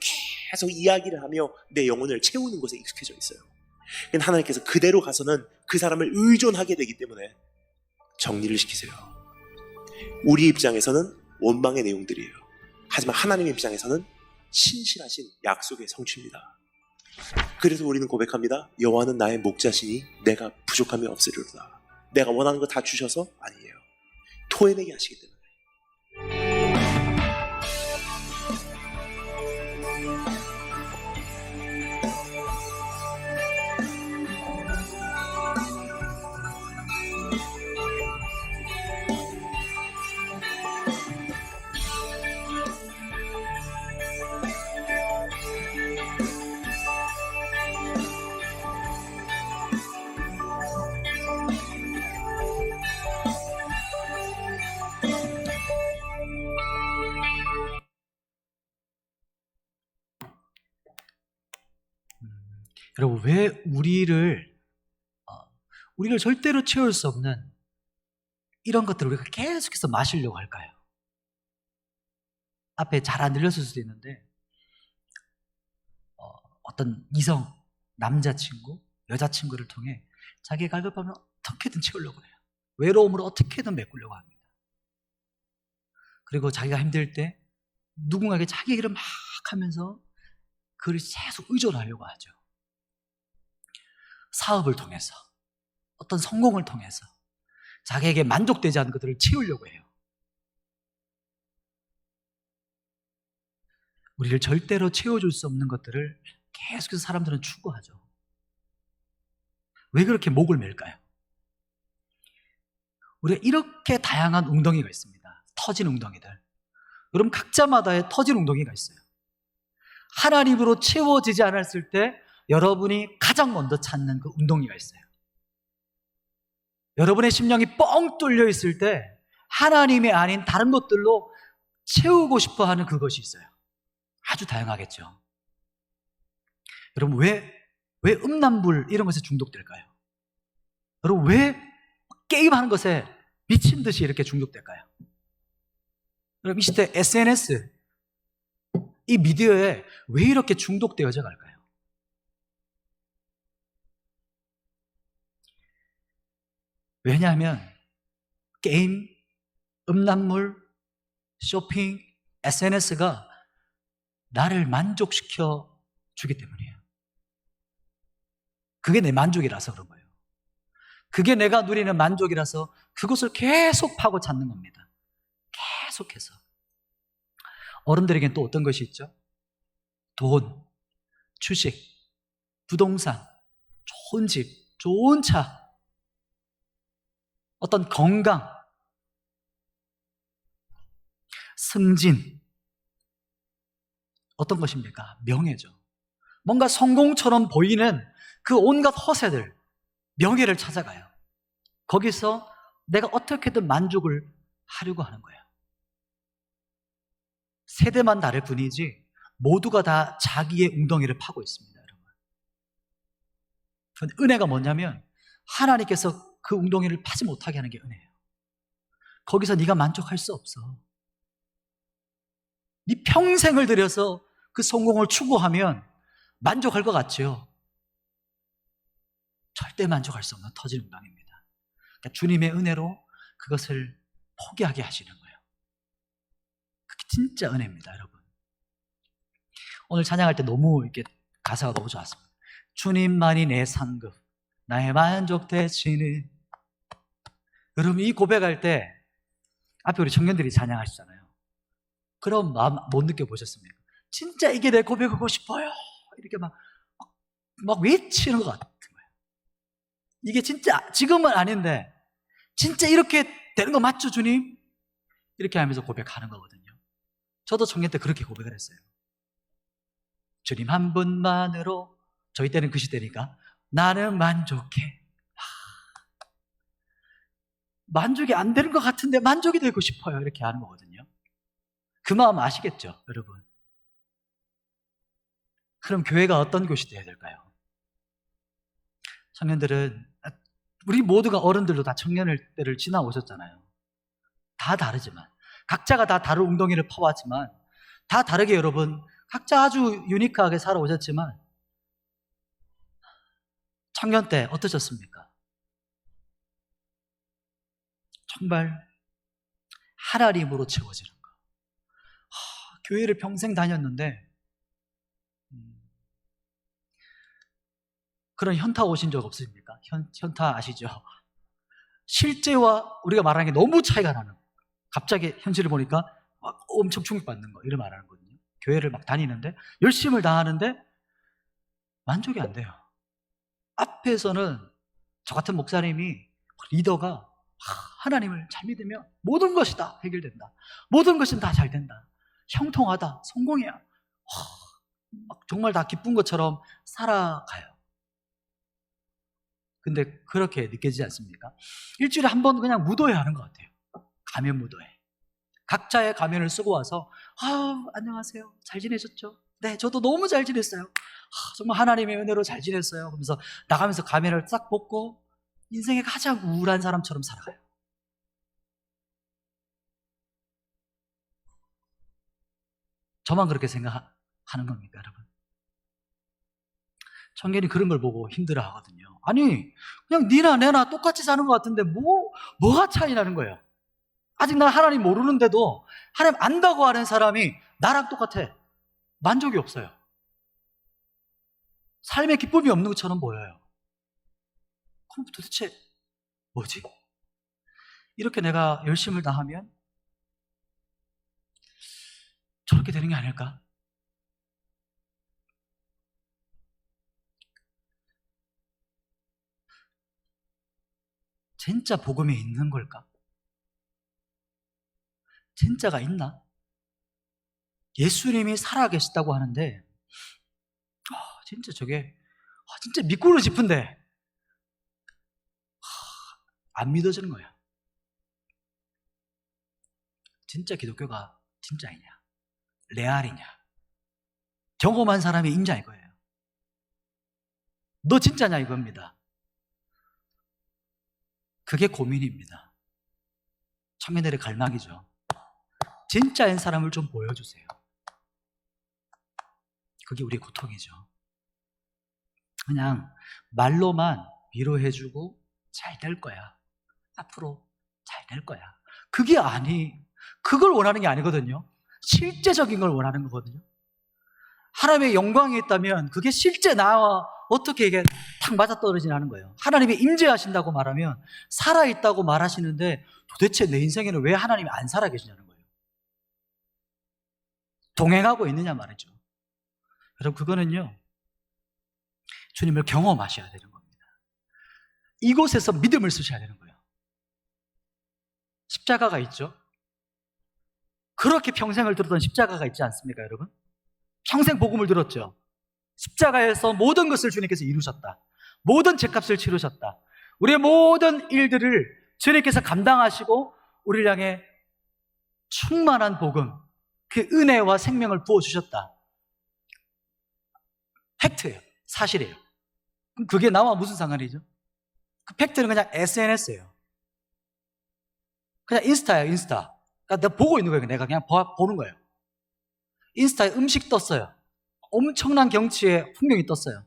계속 이야기를 하며 내 영혼을 채우는 것에 익숙해져 있어요. 근데 하나님께서 그대로 가서는 그 사람을 의존하게 되기 때문에 정리를 시키세요. 우리 입장에서는 원망의 내용들이에요. 하지만 하나님의 입장에서는 신실하신 약속의 성취입니다. 그래서 우리는 고백합니다. 여호와는 나의 목자시니 내가 부족함이 없으리로다. 내가 원하는 거 다 주셔서 아니에요. 토해내게 하시기 때문에. 여러분, 왜 우리를 절대로 채울 수 없는 이런 것들을 우리가 계속해서 마시려고 할까요? 앞에 잘 안 들렸을 수도 있는데 어떤 이성, 남자친구, 여자친구를 통해 자기의 갈급함을 어떻게든 채우려고 해요. 외로움을 어떻게든 메꾸려고 합니다. 그리고 자기가 힘들 때 누군가에게 자기 얘기를 막 하면서 그를 계속 의존하려고 하죠. 사업을 통해서, 어떤 성공을 통해서 자기에게 만족되지 않는 것들을 채우려고 해요. 우리를 절대로 채워줄 수 없는 것들을 계속해서 사람들은 추구하죠. 왜 그렇게 목을 맬까요? 우리가 이렇게 다양한 웅덩이가 있습니다. 터진 웅덩이들. 여러분, 각자마다의 터진 웅덩이가 있어요. 하나님으로 채워지지 않았을 때 여러분이 가장 먼저 찾는 그 웅덩이가 있어요. 여러분의 심령이 뻥 뚫려 있을 때 하나님이 아닌 다른 것들로 채우고 싶어 하는 그것이 있어요. 아주 다양하겠죠. 여러분, 왜 음란물 이런 것에 중독될까요? 여러분, 왜 게임하는 것에 미친 듯이 이렇게 중독될까요? 여러분, 이 시대 SNS, 이 미디어에 왜 이렇게 중독되어져 갈까요? 왜냐하면 게임, 음란물, 쇼핑, SNS가 나를 만족시켜 주기 때문이에요. 그게 내 만족이라서 그런 거예요. 그게 내가 누리는 만족이라서 그것을 계속 파고 찾는 겁니다. 계속해서. 어른들에게는 또 어떤 것이 있죠? 돈, 주식, 부동산, 좋은 집, 좋은 차, 어떤 건강, 승진, 어떤 것입니까? 명예죠. 뭔가 성공처럼 보이는 그 온갖 허세들, 명예를 찾아가요. 거기서 내가 어떻게든 만족을 하려고 하는 거예요. 세대만 다를 뿐이지 모두가 다 자기의 웅덩이를 파고 있습니다, 여러분. 그런데 은혜가 뭐냐면 하나님께서 그 웅덩이를 파지 못하게 하는 게 은혜예요. 거기서 네가 만족할 수 없어. 네 평생을 들여서 그 성공을 추구하면 만족할 것 같죠? 절대 만족할 수 없는 터지는 방입니다. 그러니까 주님의 은혜로 그것을 포기하게 하시는 거예요. 그게 진짜 은혜입니다, 여러분. 오늘 찬양할 때 너무 이렇게 가사가 너무 좋았습니다. 주님만이 내 상급, 나의 만족 대신은. 여러분, 이 고백할 때 앞에 우리 청년들이 찬양하시잖아요. 그럼 마음 못 느껴보셨습니까? 진짜 이게 내 고백하고 싶어요. 이렇게 막 외치는 것 같은 거예요. 이게 진짜 지금은 아닌데 진짜 이렇게 되는 거 맞죠, 주님? 이렇게 하면서 고백하는 거거든요. 저도 청년 때 그렇게 고백을 했어요. 주님 한 분만으로, 저희 때는 그 시대니까, 나는 만족해. 만족이 안 되는 것 같은데 만족이 되고 싶어요. 이렇게 하는 거거든요. 그 마음 아시겠죠, 여러분? 그럼 교회가 어떤 곳이 되어야 될까요? 청년들은, 우리 모두가 어른들도 다 청년을 때를 지나오셨잖아요. 다 다르지만, 각자가 다 다른 웅덩이를 파왔지만, 다 다르게 여러분, 각자 아주 유니크하게 살아오셨지만, 청년 때 어떠셨습니까? 정말 하나님으로 채워지는 거. 교회를 평생 다녔는데 그런 현타 오신 적 없으십니까? 현타 아시죠? 실제와 우리가 말하는 게 너무 차이가 나는 거. 갑자기 현실을 보니까 막 엄청 충격받는 거, 이를 말하는 거거든요. 교회를 막 다니는데 열심을 다하는데 만족이 안 돼요. 앞에서는 저 같은 목사님이, 리더가 하나님을 잘 믿으면 모든 것이 다 해결된다, 모든 것은 다 잘 된다, 형통하다, 성공이야, 막 정말 다 기쁜 것처럼 살아가요. 근데 그렇게 느껴지지 않습니까? 일주일에 한 번 그냥 무도회 하는 것 같아요. 가면 무도회. 각자의 가면을 쓰고 와서 안녕하세요, 잘 지내셨죠? 네, 저도 너무 잘 지냈어요. 정말 하나님의 은혜로 잘 지냈어요. 그러면서 나가면서 가면을 싹 벗고 인생의 가장 우울한 사람처럼 살아가요. 저만 그렇게 생각하는 겁니까, 여러분? 청년이 그런 걸 보고 힘들어 하거든요. 아니, 그냥 니나 내나 똑같이 사는 것 같은데 뭐가 차이 나는 거예요? 아직 난 하나님 모르는데도 하나님 안다고 하는 사람이 나랑 똑같아. 만족이 없어요. 삶의 기쁨이 없는 것처럼 보여요. 그럼 도대체 뭐지? 이렇게 내가 열심을 다하면 저렇게 되는 게 아닐까? 진짜 복음이 있는 걸까? 진짜가 있나? 예수님이 살아계시다고 하는데 진짜 저게 진짜 믿고는 싶은데 안 믿어지는 거야. 진짜 기독교가 진짜이냐, 레알이냐, 경험한 사람이 인자일 거예요. 너 진짜냐 이겁니다. 그게 고민입니다. 청년들의 갈망이죠. 진짜인 사람을 좀 보여주세요. 그게 우리의 고통이죠. 그냥 말로만 위로해주고 잘 될 거야, 앞으로 잘 될 거야, 그걸 원하는 게 아니거든요. 실제적인 걸 원하는 거거든요. 하나님의 영광이 있다면 그게 실제 나와 어떻게 이게 탁 맞아떨어지는 거예요. 하나님이 임재하신다고 말하면 살아있다고 말하시는데 도대체 내 인생에는 왜 하나님이 안 살아계시냐는 거예요. 동행하고 있느냐 말이죠. 여러분, 그거는요, 주님을 경험하셔야 되는 겁니다. 이곳에서 믿음을 쓰셔야 되는 거예요. 십자가가 있죠. 그렇게 평생을 들었던 십자가가 있지 않습니까, 여러분? 평생 복음을 들었죠. 십자가에서 모든 것을 주님께서 이루셨다, 모든 죄값을 치르셨다, 우리의 모든 일들을 주님께서 감당하시고 우리를 향해 충만한 복음, 그 은혜와 생명을 부어주셨다. 팩트예요. 사실이에요. 그럼 그게 나와 무슨 상관이죠? 그 팩트는 그냥 SNS예요. 그냥 인스타예요, 인스타. 그러니까 내가 보고 있는 거예요. 내가 그냥 보는 거예요. 인스타에 음식 떴어요. 엄청난 경치에 풍경이 떴어요.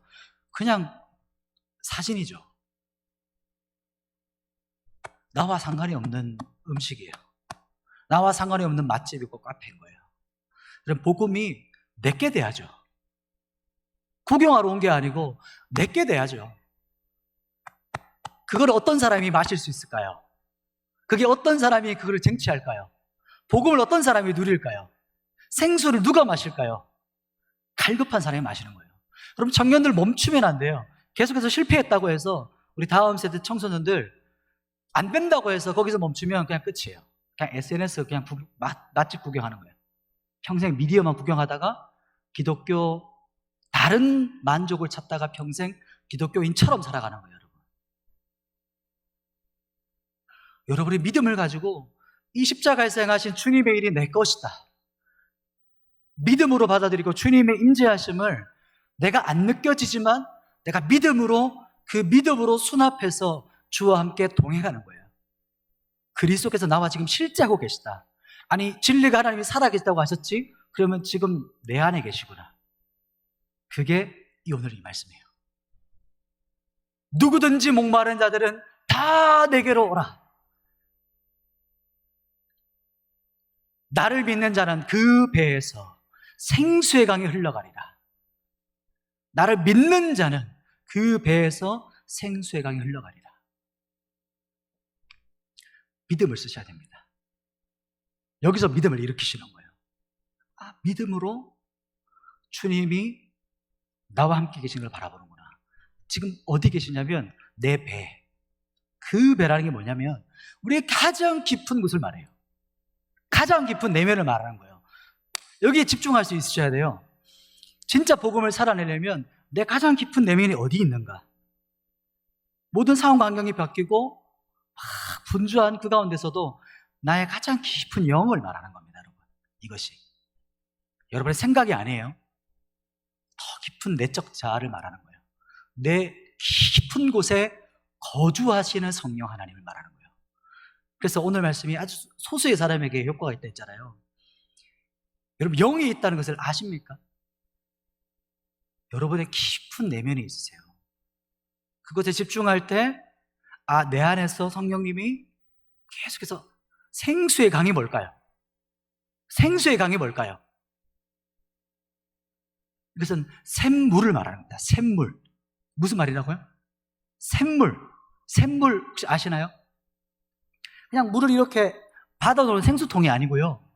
그냥 사진이죠. 나와 상관이 없는 음식이에요. 나와 상관이 없는 맛집이고 카페인 거예요. 그럼 복음이 내게 돼야죠. 구경하러 온 게 아니고 내게 돼야죠. 그걸 어떤 사람이 마실 수 있을까요? 그게 어떤 사람이 그걸 쟁취할까요? 복음을 어떤 사람이 누릴까요? 생수를 누가 마실까요? 갈급한 사람이 마시는 거예요. 그럼 청년들 멈추면 안 돼요. 계속해서 실패했다고 해서 우리 다음 세대 청소년들 안 된다고 해서 거기서 멈추면 그냥 끝이에요. 그냥 SNS 그냥 맛집 구경하는 거예요. 평생 미디어만 구경하다가 기독교 다른 만족을 찾다가 평생 기독교인처럼 살아가는 거예요, 여러분. 여러분이 믿음을 가지고 이 십자가에서 행하신 주님의 일이 내 것이다. 믿음으로 받아들이고 주님의 임재하심을 내가 안 느껴지지만 내가 믿음으로 그 믿음으로 수납해서 주와 함께 동행하는 거예요. 그리스도께서 나와 지금 실제하고 계시다. 아니 진리가 하나님이 살아계시다고 하셨지? 그러면 지금 내 안에 계시구나. 그게 이 오늘 이 말씀이에요. 누구든지 목마른 자들은 다 내게로 오라. 나를 믿는 자는 그 배에서 생수의 강이 흘러가리라. 나를 믿는 자는 그 배에서 생수의 강이 흘러가리라. 믿음을 쓰셔야 됩니다. 여기서 믿음을 일으키시는 거예요. 믿음으로 주님이 나와 함께 계신 걸 바라보는구나. 지금 어디 계시냐면 내 배. 그 배라는 게 뭐냐면 우리의 가장 깊은 곳을 말해요. 가장 깊은 내면을 말하는 거예요. 여기에 집중할 수 있으셔야 돼요. 진짜 복음을 살아내려면 내 가장 깊은 내면이 어디 있는가? 모든 상황 환경이 바뀌고 막 분주한 그 가운데서도 나의 가장 깊은 영을 말하는 겁니다, 여러분. 이것이 여러분의 생각이 아니에요. 더 깊은 내적 자아를 말하는 거예요. 내 깊은 곳에 거주하시는 성령 하나님을 말하는 거예요. 그래서 오늘 말씀이 아주 소수의 사람에게 효과가 있다 했잖아요. 여러분, 영이 있다는 것을 아십니까? 여러분의 깊은 내면이 있으세요. 그것에 집중할 때 내 안에서 성령님이 계속해서 생수의 강이 뭘까요? 생수의 강이 뭘까요? 이것은 샘물을 말하는 겁니다. 샘물. 무슨 말이라고요? 샘물. 샘물 혹시 아시나요? 그냥 물을 이렇게 받아놓은 생수통이 아니고요.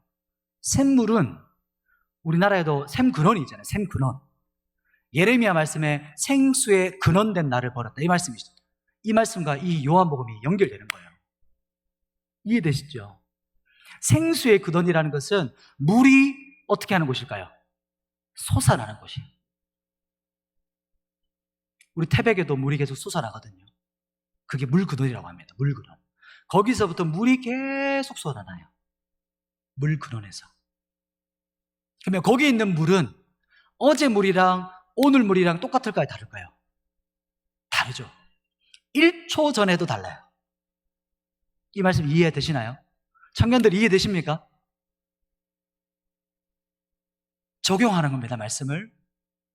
샘물은 우리나라에도 샘근원이 있잖아요. 샘근원. 예레미야 말씀에 생수의 근원된 나를 버렸다. 이 말씀이시죠. 이 말씀과 이 요한복음이 연결되는 거예요. 이해되시죠? 생수의 근원이라는 것은 물이 어떻게 하는 곳일까요? 솟아나는 곳이에요. 우리 태백에도 물이 계속 솟아나거든요. 그게 물근원이라고 합니다. 물근원. 거기서부터 물이 계속 쏟아나요. 물근원에서. 그러면 거기 있는 물은 어제 물이랑 오늘 물이랑 똑같을까요? 다를까요? 다르죠. 1초 전에도 달라요. 이 말씀 이해되시나요? 청년들 이해되십니까? 적용하는 겁니다, 말씀을.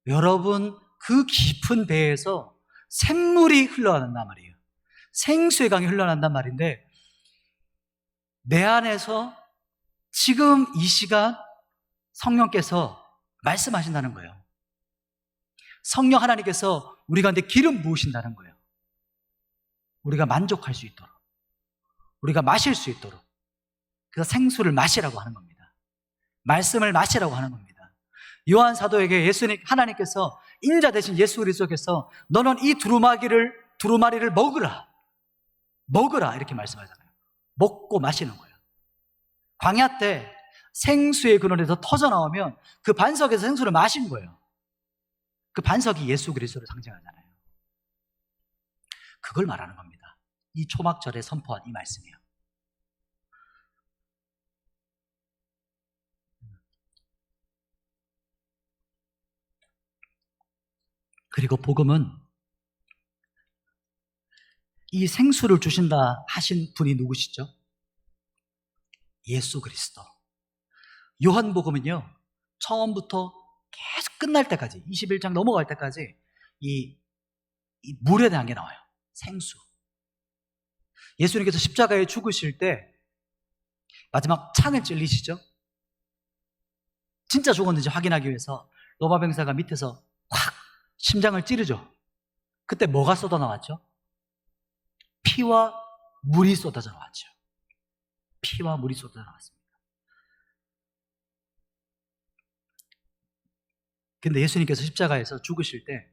여러분, 그 깊은 배에서 샘물이 흘러간단 말이에요. 생수의 강이 흘러난단 말인데, 내 안에서 지금 이 시간 성령께서 말씀하신다는 거예요. 성령 하나님께서 우리 가운데 기름 부으신다는 거예요. 우리가 만족할 수 있도록, 우리가 마실 수 있도록. 그래서 생수를 마시라고 하는 겁니다. 말씀을 마시라고 하는 겁니다. 요한 사도에게 예수님, 하나님께서 인자 대신 예수 그리스도께서 너는 이 두루마리를 먹으라 이렇게 말씀하잖아요. 먹고 마시는 거예요. 광야 때 생수의 근원에서 터져 나오면 그 반석에서 생수를 마신 거예요. 그 반석이 예수 그리스도를 상징하잖아요. 그걸 말하는 겁니다. 이 초막절에 선포한 이 말씀이에요. 그리고 복음은 이 생수를 주신다 하신 분이 누구시죠? 예수 그리스도. 요한복음은요, 처음부터 계속 끝날 때까지 21장 넘어갈 때까지 이 물에 대한 게 나와요. 생수. 예수님께서 십자가에 죽으실 때 마지막 창을 찔리시죠? 진짜 죽었는지 확인하기 위해서 로마 병사가 밑에서 확 심장을 찌르죠. 그때 뭐가 쏟아 나왔죠? 피와 물이 쏟아져 나왔죠. 피와 물이 쏟아져 나왔습니다. 근데 예수님께서 십자가에서 죽으실 때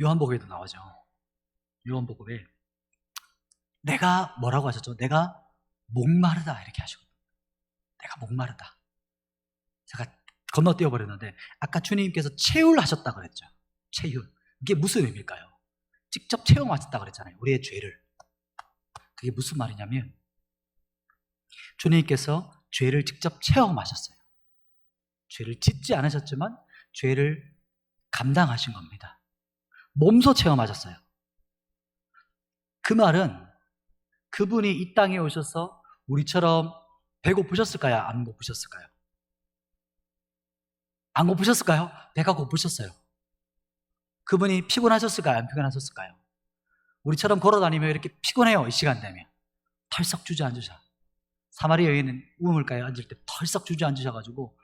요한복음에도 나오죠. 요한복음에 내가 뭐라고 하셨죠? 내가 목마르다 이렇게 하시거든요. 내가 목마르다. 제가 건너뛰어 버렸는데 아까 주님께서 체휼하셨다 그랬죠. 체휼. 이게 무슨 의미일까요? 직접 체험하셨다 그랬잖아요. 우리의 죄를. 그게 무슨 말이냐면 주님께서 죄를 직접 체험하셨어요. 죄를 짓지 않으셨지만 죄를 감당하신 겁니다. 몸소 체험하셨어요. 그 말은 그분이 이 땅에 오셔서 우리처럼 배고프셨을까요? 안 고프셨을까요? 안 고프셨을까요? 배가 고프셨어요. 그분이 피곤하셨을까요? 안 피곤하셨을까요? 우리처럼 걸어다니며 이렇게 피곤해요. 이 시간 되면 털썩 주저앉으셔. 사마리 여인은 우물가에 앉을 때 털썩 주저앉으셔가지고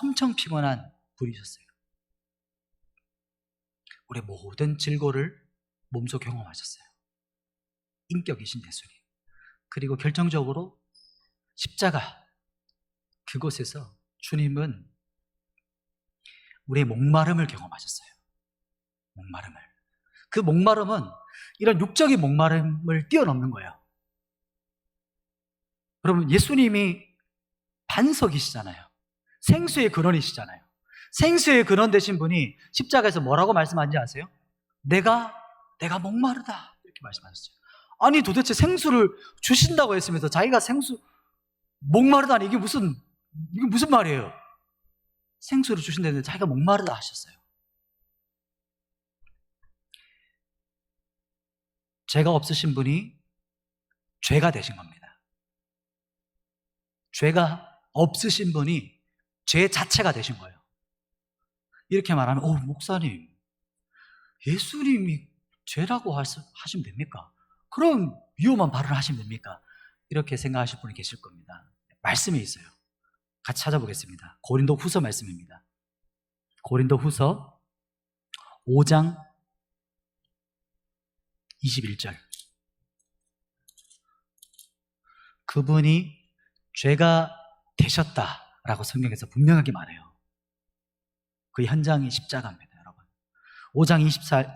엄청 피곤한 분이셨어요. 우리 모든 질고를 몸소 경험하셨어요. 인격이신 예수님. 그리고 결정적으로 십자가 그곳에서 주님은 우리의 목마름을 경험하셨어요. 목마름을. 그 목마름은 이런 육적인 목마름을 뛰어넘는 거예요. 여러분, 예수님이 반석이시잖아요. 생수의 근원이시잖아요. 생수의 근원 되신 분이 십자가에서 뭐라고 말씀하는지 아세요? 내가 목마르다 이렇게 말씀하셨어요. 아니 도대체 생수를 주신다고 했으면서 자기가 생수 목마르다니 이게 무슨 말이에요? 생수를 주신다는데 자기가 목마르다 하셨어요. 죄가 없으신 분이 죄가 되신 겁니다. 죄가 없으신 분이 죄 자체가 되신 거예요. 이렇게 말하면 목사님 예수님이 죄라고 하시면 됩니까? 그럼 위험한 발언을 하시면 됩니까? 이렇게 생각하실 분이 계실 겁니다. 말씀이 있어요. 같이 찾아보겠습니다. 고린도 후서 말씀입니다. 고린도 후서 5장 21절. 그분이 죄가 되셨다라고 성경에서 분명하게 말해요. 그 현장이 십자가입니다, 여러분. 5장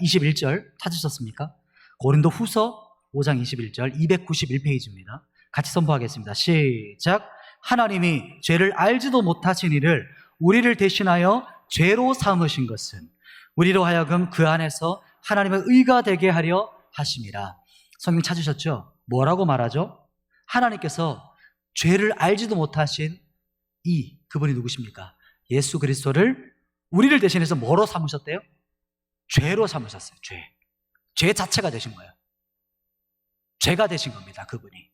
21절 찾으셨습니까? 고린도 후서 5장 21절 291페이지입니다. 같이 선포하겠습니다. 시작. 하나님이 죄를 알지도 못하신 이를 우리를 대신하여 죄로 삼으신 것은 우리로 하여금 그 안에서 하나님의 의가 되게 하려 하심이라. 성경 찾으셨죠? 뭐라고 말하죠? 하나님께서 죄를 알지도 못하신 그분이 누구십니까? 예수 그리스도를 우리를 대신해서 뭐로 삼으셨대요? 죄로 삼으셨어요. 죄 자체가 되신 거예요. 죄가 되신 겁니다. 그분이.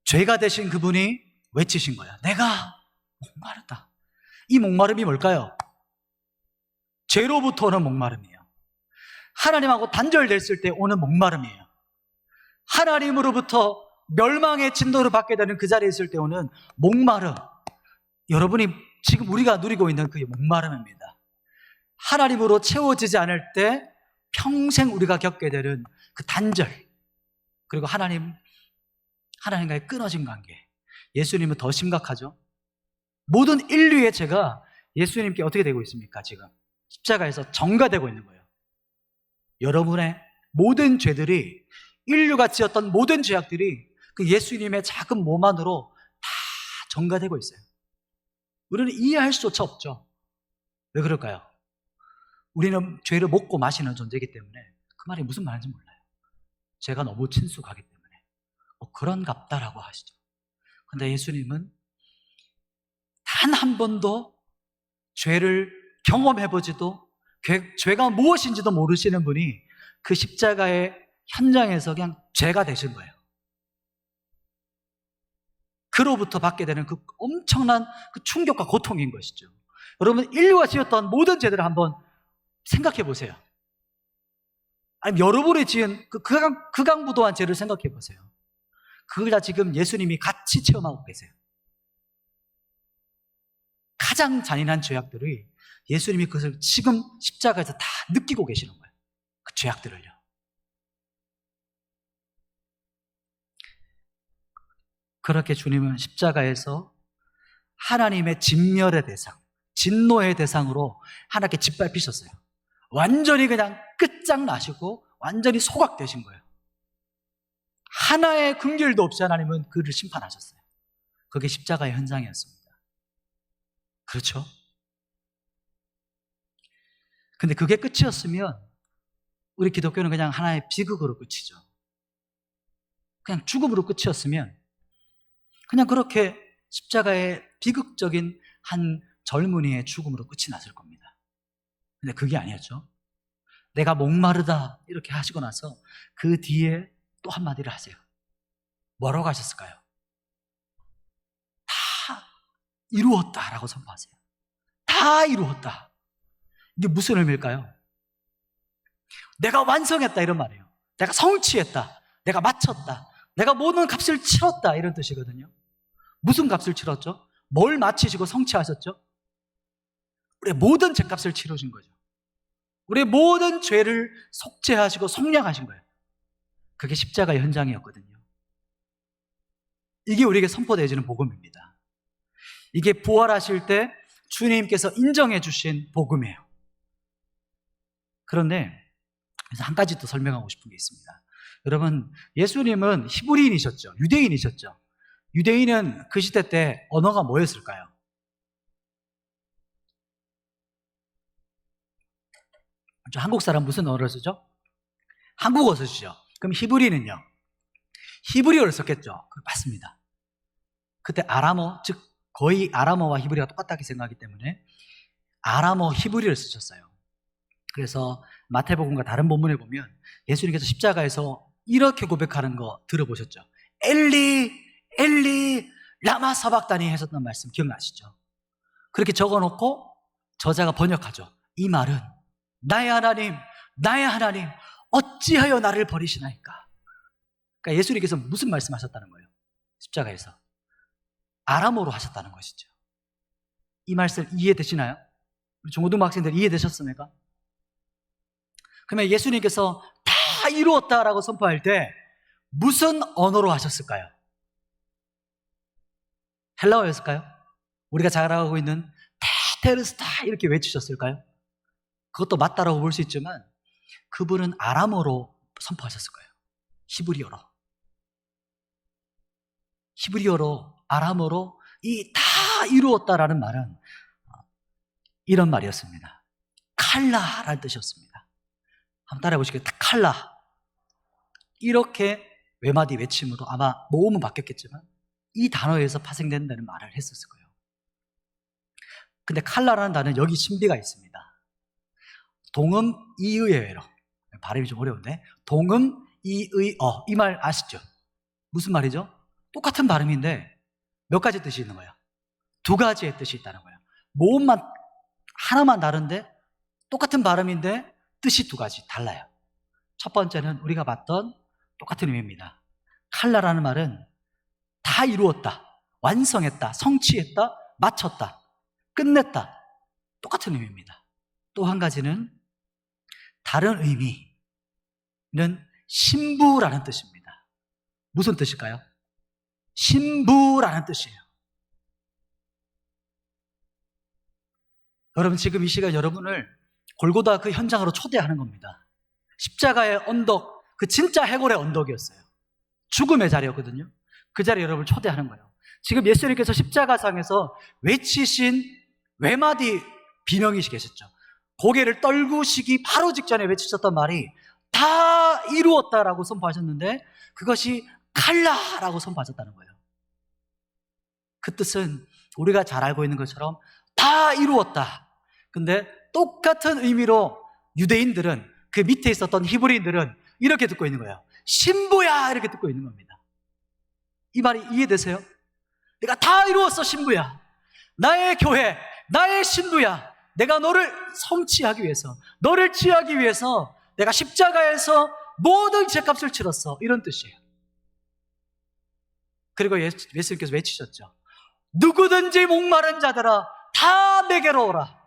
죄가 되신 그분이 외치신 거예요. 내가 목마르다. 이 목마름이 뭘까요? 죄로부터 오는 목마름이에요. 하나님하고 단절됐을 때 오는 목마름이에요. 하나님으로부터 멸망의 진노를 받게 되는 그 자리에 있을 때 오는 목마름. 여러분이 지금 우리가 누리고 있는 그 목마름입니다. 하나님으로 채워지지 않을 때 평생 우리가 겪게 되는 그 단절, 그리고 하나님과의 끊어진 관계. 예수님은 더 심각하죠. 모든 인류의 죄가 예수님께 어떻게 되고 있습니까? 지금 십자가에서 전가되고 있는 거예요. 여러분의 모든 죄들이, 인류가 지었던 모든 죄악들이 그 예수님의 작은 몸 안으로 다 전가되고 있어요. 우리는 이해할 수조차 없죠. 왜 그럴까요? 우리는 죄를 먹고 마시는 존재이기 때문에 그 말이 무슨 말인지 몰라요. 죄가 너무 친숙하기 때문에 그런갑다라고 하시죠. 그런데 예수님은 단 한 번도 죄를 경험해보지도 죄가 무엇인지도 모르시는 분이 그 십자가의 현장에서 그냥 죄가 되신 거예요. 그로부터 받게 되는 그 엄청난 그 충격과 고통인 것이죠. 여러분, 인류가 지었던 모든 죄들을 한번 생각해 보세요. 아니, 여러분이 지은 그 극악무도한 죄를 생각해 보세요. 그걸 다 지금 예수님이 같이 체험하고 계세요. 가장 잔인한 죄악들을 예수님이 그것을 지금 십자가에서 다 느끼고 계시는 거예요. 그 죄악들을요. 그렇게 주님은 십자가에서 하나님의 진멸의 대상, 진노의 대상으로 하나님께 짓밟히셨어요. 완전히 그냥 끝장나시고 완전히 소각되신 거예요. 하나의 긍휼도 없이 하나님은 그를 심판하셨어요. 그게 십자가의 현장이었습니다. 그렇죠? 근데 그게 끝이었으면 우리 기독교는 그냥 하나의 비극으로 끝이죠. 그냥 죽음으로 끝이었으면 그냥 그렇게 십자가의 비극적인 한 젊은이의 죽음으로 끝이 났을 겁니다. 근데 그게 아니었죠. 내가 목마르다 이렇게 하시고 나서 그 뒤에 또 한마디를 하세요. 뭐라고 하셨을까요? 다 이루었다라고 선포하세요. 다 이루었다. 이게 무슨 의미일까요? 내가 완성했다 이런 말이에요. 내가 성취했다. 내가 마쳤다. 내가 모든 값을 치렀다 이런 뜻이거든요. 무슨 값을 치렀죠? 뭘 마치시고 성취하셨죠? 우리의 모든 죄값을 치르신 거죠. 우리의 모든 죄를 속죄하시고 속량하신 거예요. 그게 십자가의 현장이었거든요. 이게 우리에게 선포되어지는 복음입니다. 이게 부활하실 때 주님께서 인정해 주신 복음이에요. 그런데 그래서 한 가지 또 설명하고 싶은 게 있습니다. 여러분, 예수님은 히브리인이셨죠. 유대인이셨죠. 유대인은 그 시대 때 언어가 뭐였을까요? 한국 사람 무슨 언어를 쓰죠? 한국어 쓰시죠. 그럼 히브리는요? 히브리어를 썼겠죠. 맞습니다. 그때 아람어, 즉 거의 아람어와 히브리어가 똑같다고 생각하기 때문에 아람어, 히브리어를 쓰셨어요. 그래서 마태복음과 다른 본문에 보면 예수님께서 십자가에서 이렇게 고백하는 거 들어보셨죠? 엘리, 엘리, 라마 사박다니 하셨던 말씀 기억나시죠? 그렇게 적어놓고 저자가 번역하죠. 이 말은 나의 하나님, 나의 하나님, 어찌하여 나를 버리시나이까? 그러니까 예수님께서 무슨 말씀하셨다는 거예요? 십자가에서 아람어로 하셨다는 것이죠. 이 말씀 이해되시나요? 우리 중고등부 학생들 이해되셨습니까? 그러면 예수님께서 다 이루었다라고 선포할 때 무슨 언어로 하셨을까요? 헬라어였을까요? 우리가 잘 알고 있는 테테르스타 이렇게 외치셨을까요? 그것도 맞다라고 볼 수 있지만 그분은 아람어로 선포하셨을 거예요. 히브리어로. 히브리어로, 아람어로 이 다 이루었다라는 말은 이런 말이었습니다. 칼라라는 뜻이었습니다. 한번 따라해 보시겠어요? 칼라. 이렇게 외마디 외침으로 아마 모음은 바뀌었겠지만 이 단어에서 파생된다는 말을 했었을 거예요. 근데 칼라라는 단어는 여기 신비가 있습니다. 동음 이의어로, 발음이 좀 어려운데 동음 이의어, 이 말 아시죠? 무슨 말이죠? 똑같은 발음인데 몇 가지 뜻이 있는 거예요? 두 가지의 뜻이 있다는 거예요. 모음만 하나만 다른데 똑같은 발음인데 뜻이 두 가지 달라요. 첫 번째는 우리가 봤던 똑같은 의미입니다. 칼라라는 말은 다 이루었다, 완성했다, 성취했다, 마쳤다, 끝냈다, 똑같은 의미입니다. 또 한 가지는 다른 의미는 신부라는 뜻입니다. 무슨 뜻일까요? 신부라는 뜻이에요. 여러분, 지금 이 시간 여러분을 골고다 그 현장으로 초대하는 겁니다. 십자가의 언덕, 그 진짜 해골의 언덕이었어요. 죽음의 자리였거든요. 그 자리에 여러분을 초대하는 거예요. 지금 예수님께서 십자가상에서 외치신 외마디 비명이 계셨죠. 고개를 떨구시기 바로 직전에 외치셨던 말이 다 이루었다라고 선포하셨는데 그것이 칼라라고 선포하셨다는 거예요. 그 뜻은 우리가 잘 알고 있는 것처럼 다 이루었다. 근데 똑같은 의미로 유대인들은, 그 밑에 있었던 히브리인들은 이렇게 듣고 있는 거예요. 신부야! 이렇게 듣고 있는 겁니다. 이 말이 이해되세요? 내가 다 이루었어, 신부야. 나의 교회, 나의 신부야. 내가 너를 성취하기 위해서, 너를 취하기 위해서 내가 십자가에서 모든 죄값을 치렀어. 이런 뜻이에요. 그리고 예수님께서 외치셨죠. 누구든지 목마른 자들아 다 내게로 오라.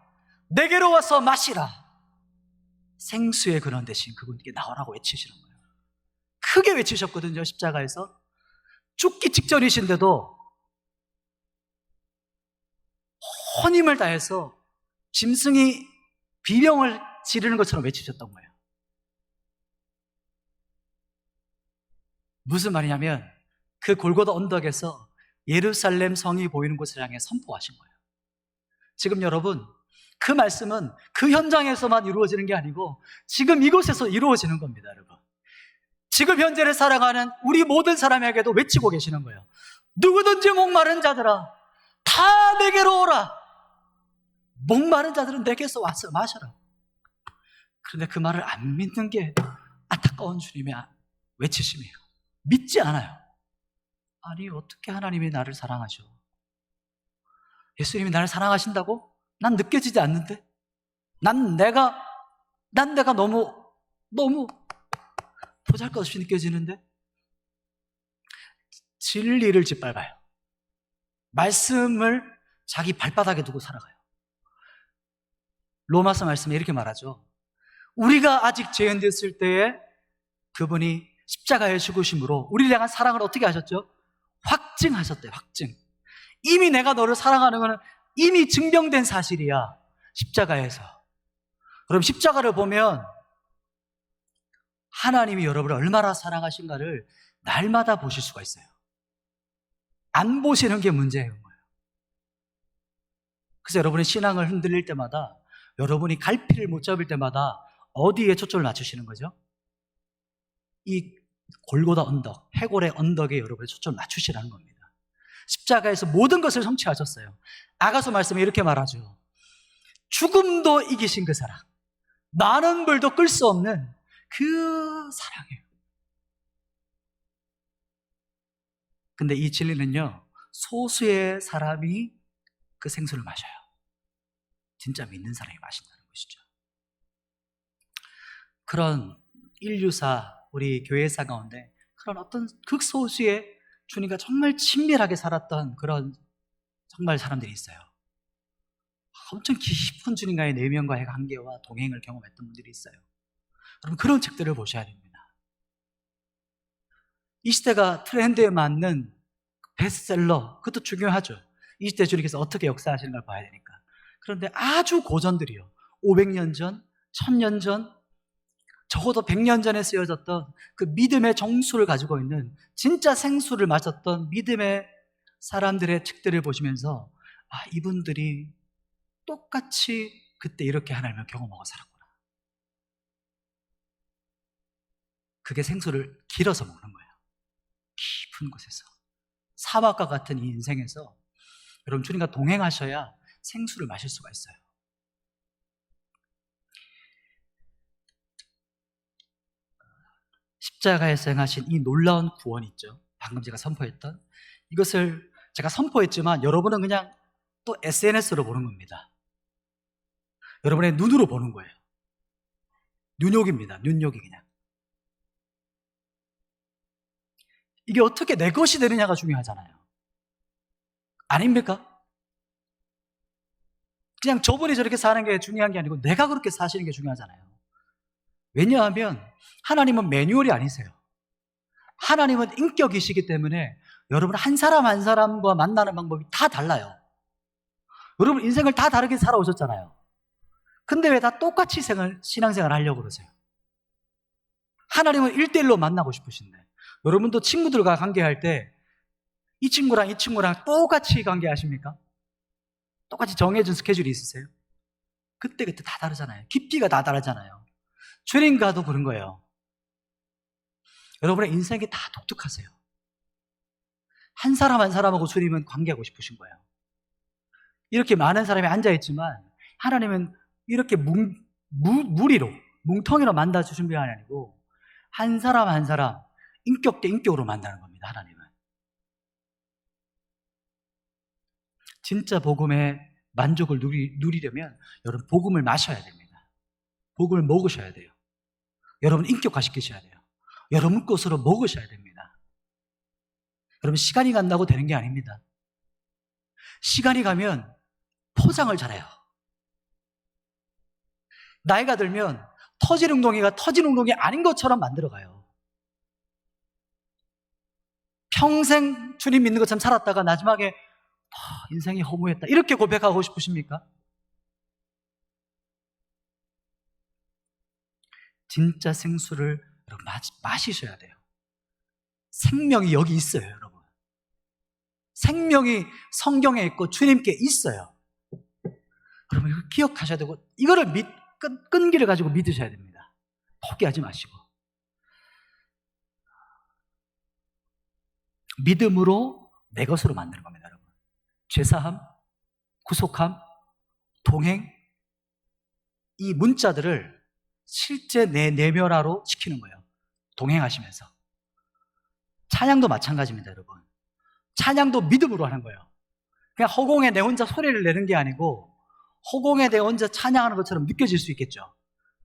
내게로 와서 마시라. 생수의 근원 대신 그분께 나오라고 외치시는 거예요. 크게 외치셨거든요. 십자가에서. 죽기 직전이신데도 온 힘을 다해서 짐승이 비명을 지르는 것처럼 외치셨던 거예요. 무슨 말이냐면 그 골고다 언덕에서 예루살렘 성이 보이는 곳을 향해 선포하신 거예요. 지금 여러분, 그 말씀은 그 현장에서만 이루어지는 게 아니고 지금 이곳에서 이루어지는 겁니다, 여러분. 지금 현재를 살아가는 우리 모든 사람에게도 외치고 계시는 거예요. 누구든지 목마른 자들아 다 내게로 오라. 목마른 자들은 내게서 와서 마셔라. 그런데 그 말을 안 믿는 게 안타까운 주님의 외치심이에요. 믿지 않아요. 아니, 어떻게 하나님이 나를 사랑하셔? 예수님이 나를 사랑하신다고? 난 느껴지지 않는데? 난 내가 너무 보잘것없이 느껴지는데? 진리를 짓밟아요. 말씀을 자기 발바닥에 두고 살아가요. 로마서 말씀에 이렇게 말하죠. 우리가 아직 죄인되었을 때에 그분이 십자가에 죽으심으로 우리를 향한 사랑을 어떻게 하셨죠? 확증하셨대요. 확증. 이미 내가 너를 사랑하는 것은 이미 증명된 사실이야. 십자가에서. 그럼 십자가를 보면 하나님이 여러분을 얼마나 사랑하신가를 날마다 보실 수가 있어요. 안 보시는 게 문제예요. 그래서 여러분의 신앙을 흔들릴 때마다, 여러분이 갈피를 못 잡을 때마다 어디에 초점을 맞추시는 거죠? 이 골고다 언덕, 해골의 언덕에 여러분의 초점을 맞추시라는 겁니다. 십자가에서 모든 것을 성취하셨어요. 아가서 말씀에 이렇게 말하죠. 죽음도 이기신 그 사랑, 많은 불도 끌 수 없는 그 사랑이에요. 근데 이 진리는요, 소수의 사람이 그 생수를 마셔요. 진짜 믿는 사람이 마신다는 것이죠. 그런 인류사, 우리 교회사 가운데 그런 어떤 극소수의 주님과 정말 친밀하게 살았던 그런 정말 사람들이 있어요. 엄청 깊은 주님과의 내면과의 관계와 동행을 경험했던 분들이 있어요. 여러분, 그런 책들을 보셔야 됩니다. 이 시대가 트렌드에 맞는 베스트셀러, 그것도 중요하죠. 이 시대 주님께서 어떻게 역사하시는 걸 봐야 되니까. 그런데 아주 고전들이요, 500년 전, 1000년 전, 적어도 100년 전에 쓰여졌던 그 믿음의 정수를 가지고 있는, 진짜 생수를 마셨던 믿음의 사람들의 책들을 보시면서 이분들이 똑같이 그때 이렇게 하나님을 경험하고 살았구나. 그게 생수를 길어서 먹는 거예요. 깊은 곳에서. 사막과 같은 이 인생에서 여러분, 주님과 동행하셔야 생수를 마실 수가 있어요. 십자가에서 행하신 이 놀라운 구원 있죠. 방금 제가 선포했던 이것을 제가 선포했지만 여러분은 그냥 또 SNS로 보는 겁니다. 여러분의 눈으로 보는 거예요. 눈욕입니다. 눈욕이 그냥. 이게 어떻게 내 것이 되느냐가 중요하잖아요. 아닙니까? 그냥 저분이 저렇게 사는 게 중요한 게 아니고 내가 그렇게 사시는 게 중요하잖아요. 왜냐하면 하나님은 매뉴얼이 아니세요. 하나님은 인격이시기 때문에 여러분 한 사람 한 사람과 만나는 방법이 다 달라요. 여러분 인생을 다 다르게 살아오셨잖아요. 근데 왜 다 똑같이 신앙생활 하려고 그러세요? 하나님은 1대1로 만나고 싶으신데, 여러분도 친구들과 관계할 때 이 친구랑 이 친구랑 똑같이 관계하십니까? 똑같이 정해진 스케줄이 있으세요? 그때그때 다 다르잖아요. 깊이가 다 다르잖아요. 주님과도 그런 거예요. 여러분의 인생이 다 독특하세요. 한 사람 한 사람하고 주님은 관계하고 싶으신 거예요. 이렇게 많은 사람이 앉아있지만 하나님은 이렇게 무리로, 뭉텅이로 만나주신 게 아니고 한 사람 한 사람, 인격 대 인격으로 만나는 겁니다. 하나님은. 진짜 복음의 만족을 누리려면 여러분 복음을 마셔야 됩니다. 복음을 먹으셔야 돼요. 여러분 인격화시키셔야 돼요. 여러분 것으로 먹으셔야 됩니다. 여러분 시간이 간다고 되는 게 아닙니다. 시간이 가면 포장을 잘해요. 나이가 들면 터진 웅덩이가 터진 웅덩이 아닌 것처럼 만들어가요. 평생 주님 믿는 것처럼 살았다가 마지막에 인생이 허무했다 이렇게 고백하고 싶으십니까? 진짜 생수를 여러분 마시셔야 돼요. 생명이 여기 있어요, 여러분. 생명이 성경에 있고 주님께 있어요. 여러분 이거 기억하셔야 되고 이거를 끈기를 가지고 믿으셔야 됩니다. 포기하지 마시고. 믿음으로 내 것으로 만드는 겁니다, 여러분. 죄사함, 구속함, 동행, 이 문자들을 실제 내 내면화로 시키는 거예요. 동행하시면서. 찬양도 마찬가지입니다, 여러분. 찬양도 믿음으로 하는 거예요. 그냥 허공에 내 혼자 소리를 내는 게 아니고 허공에 내 혼자 찬양하는 것처럼 느껴질 수 있겠죠.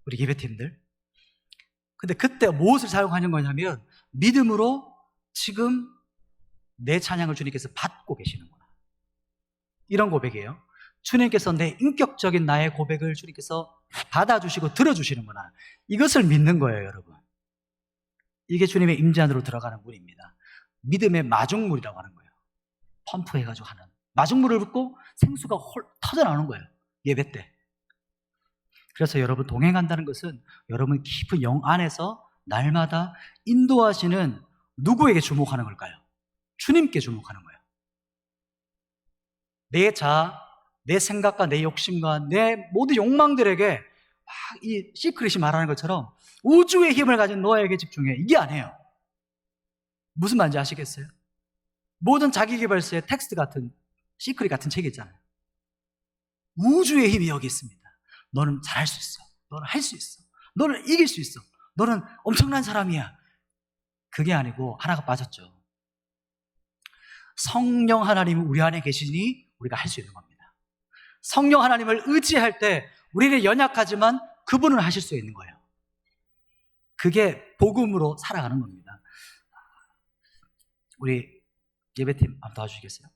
우리 예배팀들. 근데 그때 무엇을 사용하는 거냐면 믿음으로 지금 내 찬양을 주님께서 받고 계시는구나. 이런 고백이에요. 주님께서 내 인격적인 나의 고백을 주님께서 받아주시고 들어주시는구나. 이것을 믿는 거예요, 여러분. 이게 주님의 임재 안으로 들어가는 물입니다. 믿음의 마중물이라고 하는 거예요. 펌프해가지고 하는. 마중물을 붓고 생수가 터져나오는 거예요. 예배 때. 그래서 여러분 동행한다는 것은 여러분 깊은 영 안에서 날마다 인도하시는 누구에게 주목하는 걸까요? 주님께 주목하는 거예요. 내 자아, 내 생각과 내 욕심과 내 모든 욕망들에게 막 이 시크릿이 말하는 것처럼 우주의 힘을 가진 너에게 집중해. 이게 아니에요. 무슨 말인지 아시겠어요? 모든 자기계발서의 텍스트 같은 시크릿 같은 책이 있잖아요. 우주의 힘이 여기 있습니다. 너는 잘할 수 있어. 너는 할 수 있어. 너는 이길 수 있어. 너는 엄청난 사람이야. 그게 아니고 하나가 빠졌죠. 성령 하나님이 우리 안에 계시니 우리가 할 수 있는 겁니다. 성령 하나님을 의지할 때 우리는 연약하지만 그분은 하실 수 있는 거예요. 그게 복음으로 살아가는 겁니다. 우리 예배팀 한번 도와주시겠어요?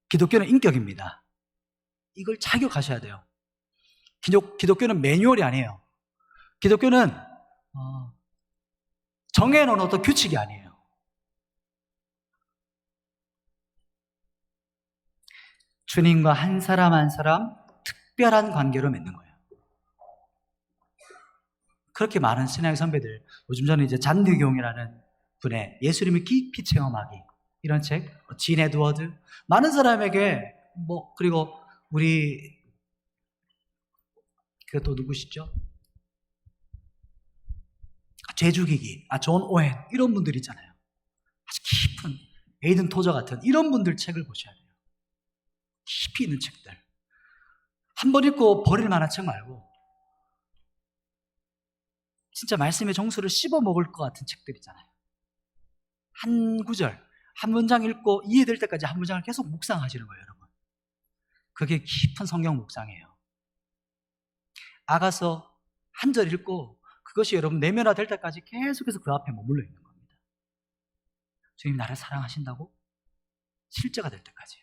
기독교는 인격입니다. 이걸 자격하셔야 돼요. 기독교는 매뉴얼이 아니에요. 기독교는 정해놓은 어떤 규칙이 아니에요. 주님과 한 사람 한 사람 특별한 관계로 맺는 거예요. 그렇게 많은 신앙의 선배들, 요즘 저는 이제 잔드경이라는 분의 예수님을 깊이 체험하기 이런 책, 진 에드워드, 많은 사람에게 그리고 우리 또 누구시죠? 죄죽이기, 존 오웬 이런 분들 있잖아요. 아주 깊은 에이든 토저 같은 이런 분들 책을 보셔야 돼요. 깊이 있는 책들. 한 번 읽고 버릴 만한 책 말고 진짜 말씀의 정수를 씹어 먹을 것 같은 책들 있잖아요. 한 구절, 한 문장 읽고 이해될 때까지 한 문장을 계속 묵상하시는 거예요, 여러분. 그게 깊은 성경 묵상이에요. 아가서 한 절 읽고 그것이 여러분 내면화될 때까지 계속해서 그 앞에 머물러 있는 겁니다. 주님 나를 사랑하신다고? 실제가 될 때까지.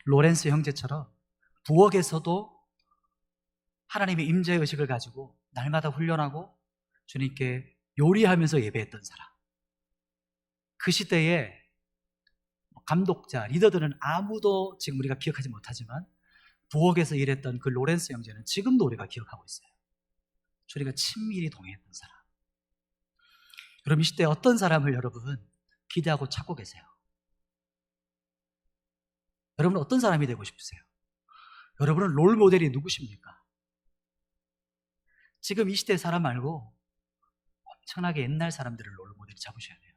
로렌스 형제처럼 부엌에서도 하나님의 임재의 의식을 가지고 날마다 훈련하고 주님께 요리하면서 예배했던 사람. 그 시대에 감독자, 리더들은 아무도 지금 우리가 기억하지 못하지만 부엌에서 일했던 그 로렌스 형제는 지금도 우리가 기억하고 있어요. 주님과 친밀히 동행했던 사람. 여러분 이 시대에 어떤 사람을 여러분 기대하고 찾고 계세요? 여러분은 어떤 사람이 되고 싶으세요? 여러분은 롤 모델이 누구십니까? 지금 이 시대의 사람 말고 엄청나게 옛날 사람들을 롤 모델이 잡으셔야 돼요.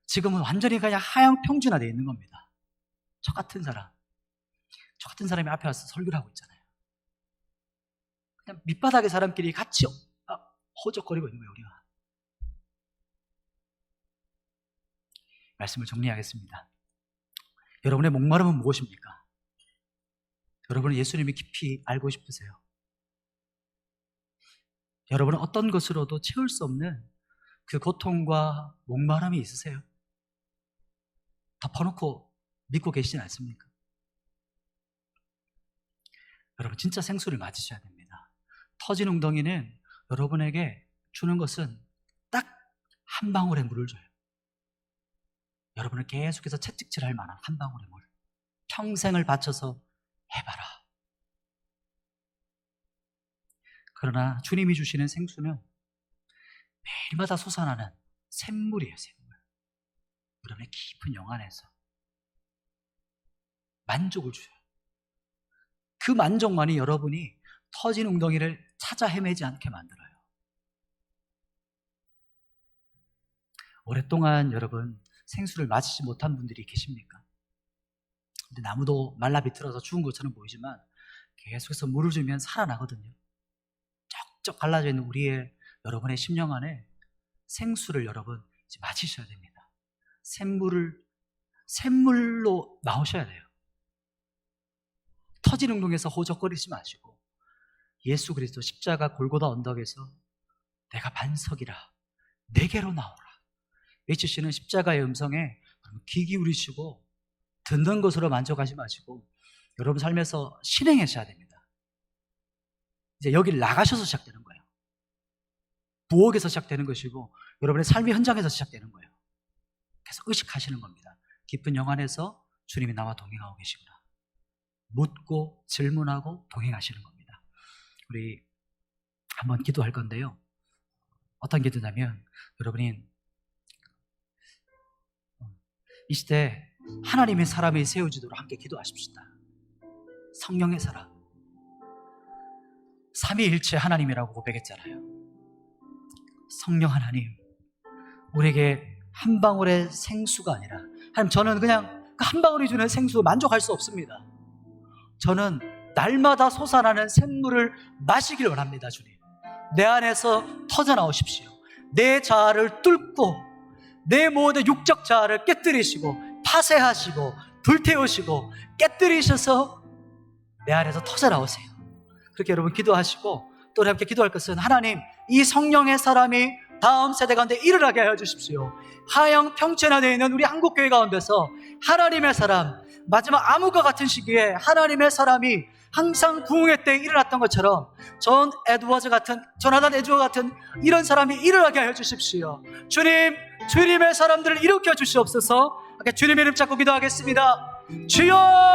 지금은 완전히 그냥 하향 평준화되어 있는 겁니다. 저 같은 사람이 앞에 와서 설교를 하고 있잖아요. 그냥 밑바닥의 사람끼리 같이 허적거리고 있는 거예요, 우리가. 말씀을 정리하겠습니다. 여러분의 목마름은 무엇입니까? 여러분은 예수님이 깊이 알고 싶으세요? 여러분은 어떤 것으로도 채울 수 없는 그 고통과 목마름이 있으세요? 덮어놓고 믿고 계시진 않습니까? 여러분, 진짜 생수를 맞으셔야 됩니다. 터진 웅덩이는 여러분에게 주는 것은 딱 한 방울의 물을 줘요. 여러분을 계속해서 채찍질할 만한 한 방울의 물. 평생을 바쳐서 해봐라. 그러나 주님이 주시는 생수는 매일마다 솟아나는 샘물이에요, 샘물. 여러분의 깊은 영 안에서 만족을 줘요. 그 만족만이 여러분이 터진 웅덩이를 찾아 헤매지 않게 만들어요. 오랫동안 여러분 생수를 마시지 못한 분들이 계십니까? 근데 나무도 말라 비틀어서 죽은 것처럼 보이지만 계속해서 물을 주면 살아나거든요. 쩍쩍 갈라져 있는 여러분의 심령 안에 생수를 여러분 이제 마시셔야 됩니다. 샘물로 나오셔야 돼요. 터진 웅덩이에서 호적거리지 마시고 예수 그리스도 십자가 골고다 언덕에서 내가 반석이라 내게로 나오라. HC는 십자가의 음성에 귀 기울이시고 듣는 것으로 만족하지 마시고 여러분 삶에서 실행하셔야 됩니다. 이제 여기를 나가셔서 시작되는 거예요. 부엌에서 시작되는 것이고 여러분의 삶의 현장에서 시작되는 거예요. 계속 의식하시는 겁니다. 깊은 영 안에서 주님이 나와 동행하고 계시구나. 묻고 질문하고 동행하시는 겁니다. 우리 한번 기도할 건데요. 어떤 기도냐면 여러분이 이 시대 하나님의 사람이 세워지도록 함께 기도하십시다. 성령의 사람, 삼위일체 하나님이라고 고백했잖아요. 성령 하나님, 우리에게 한 방울의 생수가 아니라 하나님, 저는 그냥 그 한 방울이 주는 생수 만족할 수 없습니다. 저는 날마다 솟아나는 샘물을 마시길 원합니다. 주님, 내 안에서 터져나오십시오. 내 자아를 뚫고 내 모든 육적 자아를 깨뜨리시고 파쇄하시고 불태우시고 깨뜨리셔서 내 안에서 터져나오세요. 그렇게 여러분 기도하시고 또 함께 기도할 것은 하나님, 이 성령의 사람이 다음 세대 가운데 일어나게 하여 주십시오. 하영 평천안에 있는 우리 한국교회 가운데서 하나님의 사람, 마지막 암흑과 같은 시기에 하나님의 사람이 항상 부흥회 때 일어났던 것처럼 조나단 에드워즈 같은 이런 사람이 일어나게 하여 주십시오. 주님, 주님의 사람들을 일으켜 주시옵소서. 주님의 이름 잡고 기도하겠습니다. 주여!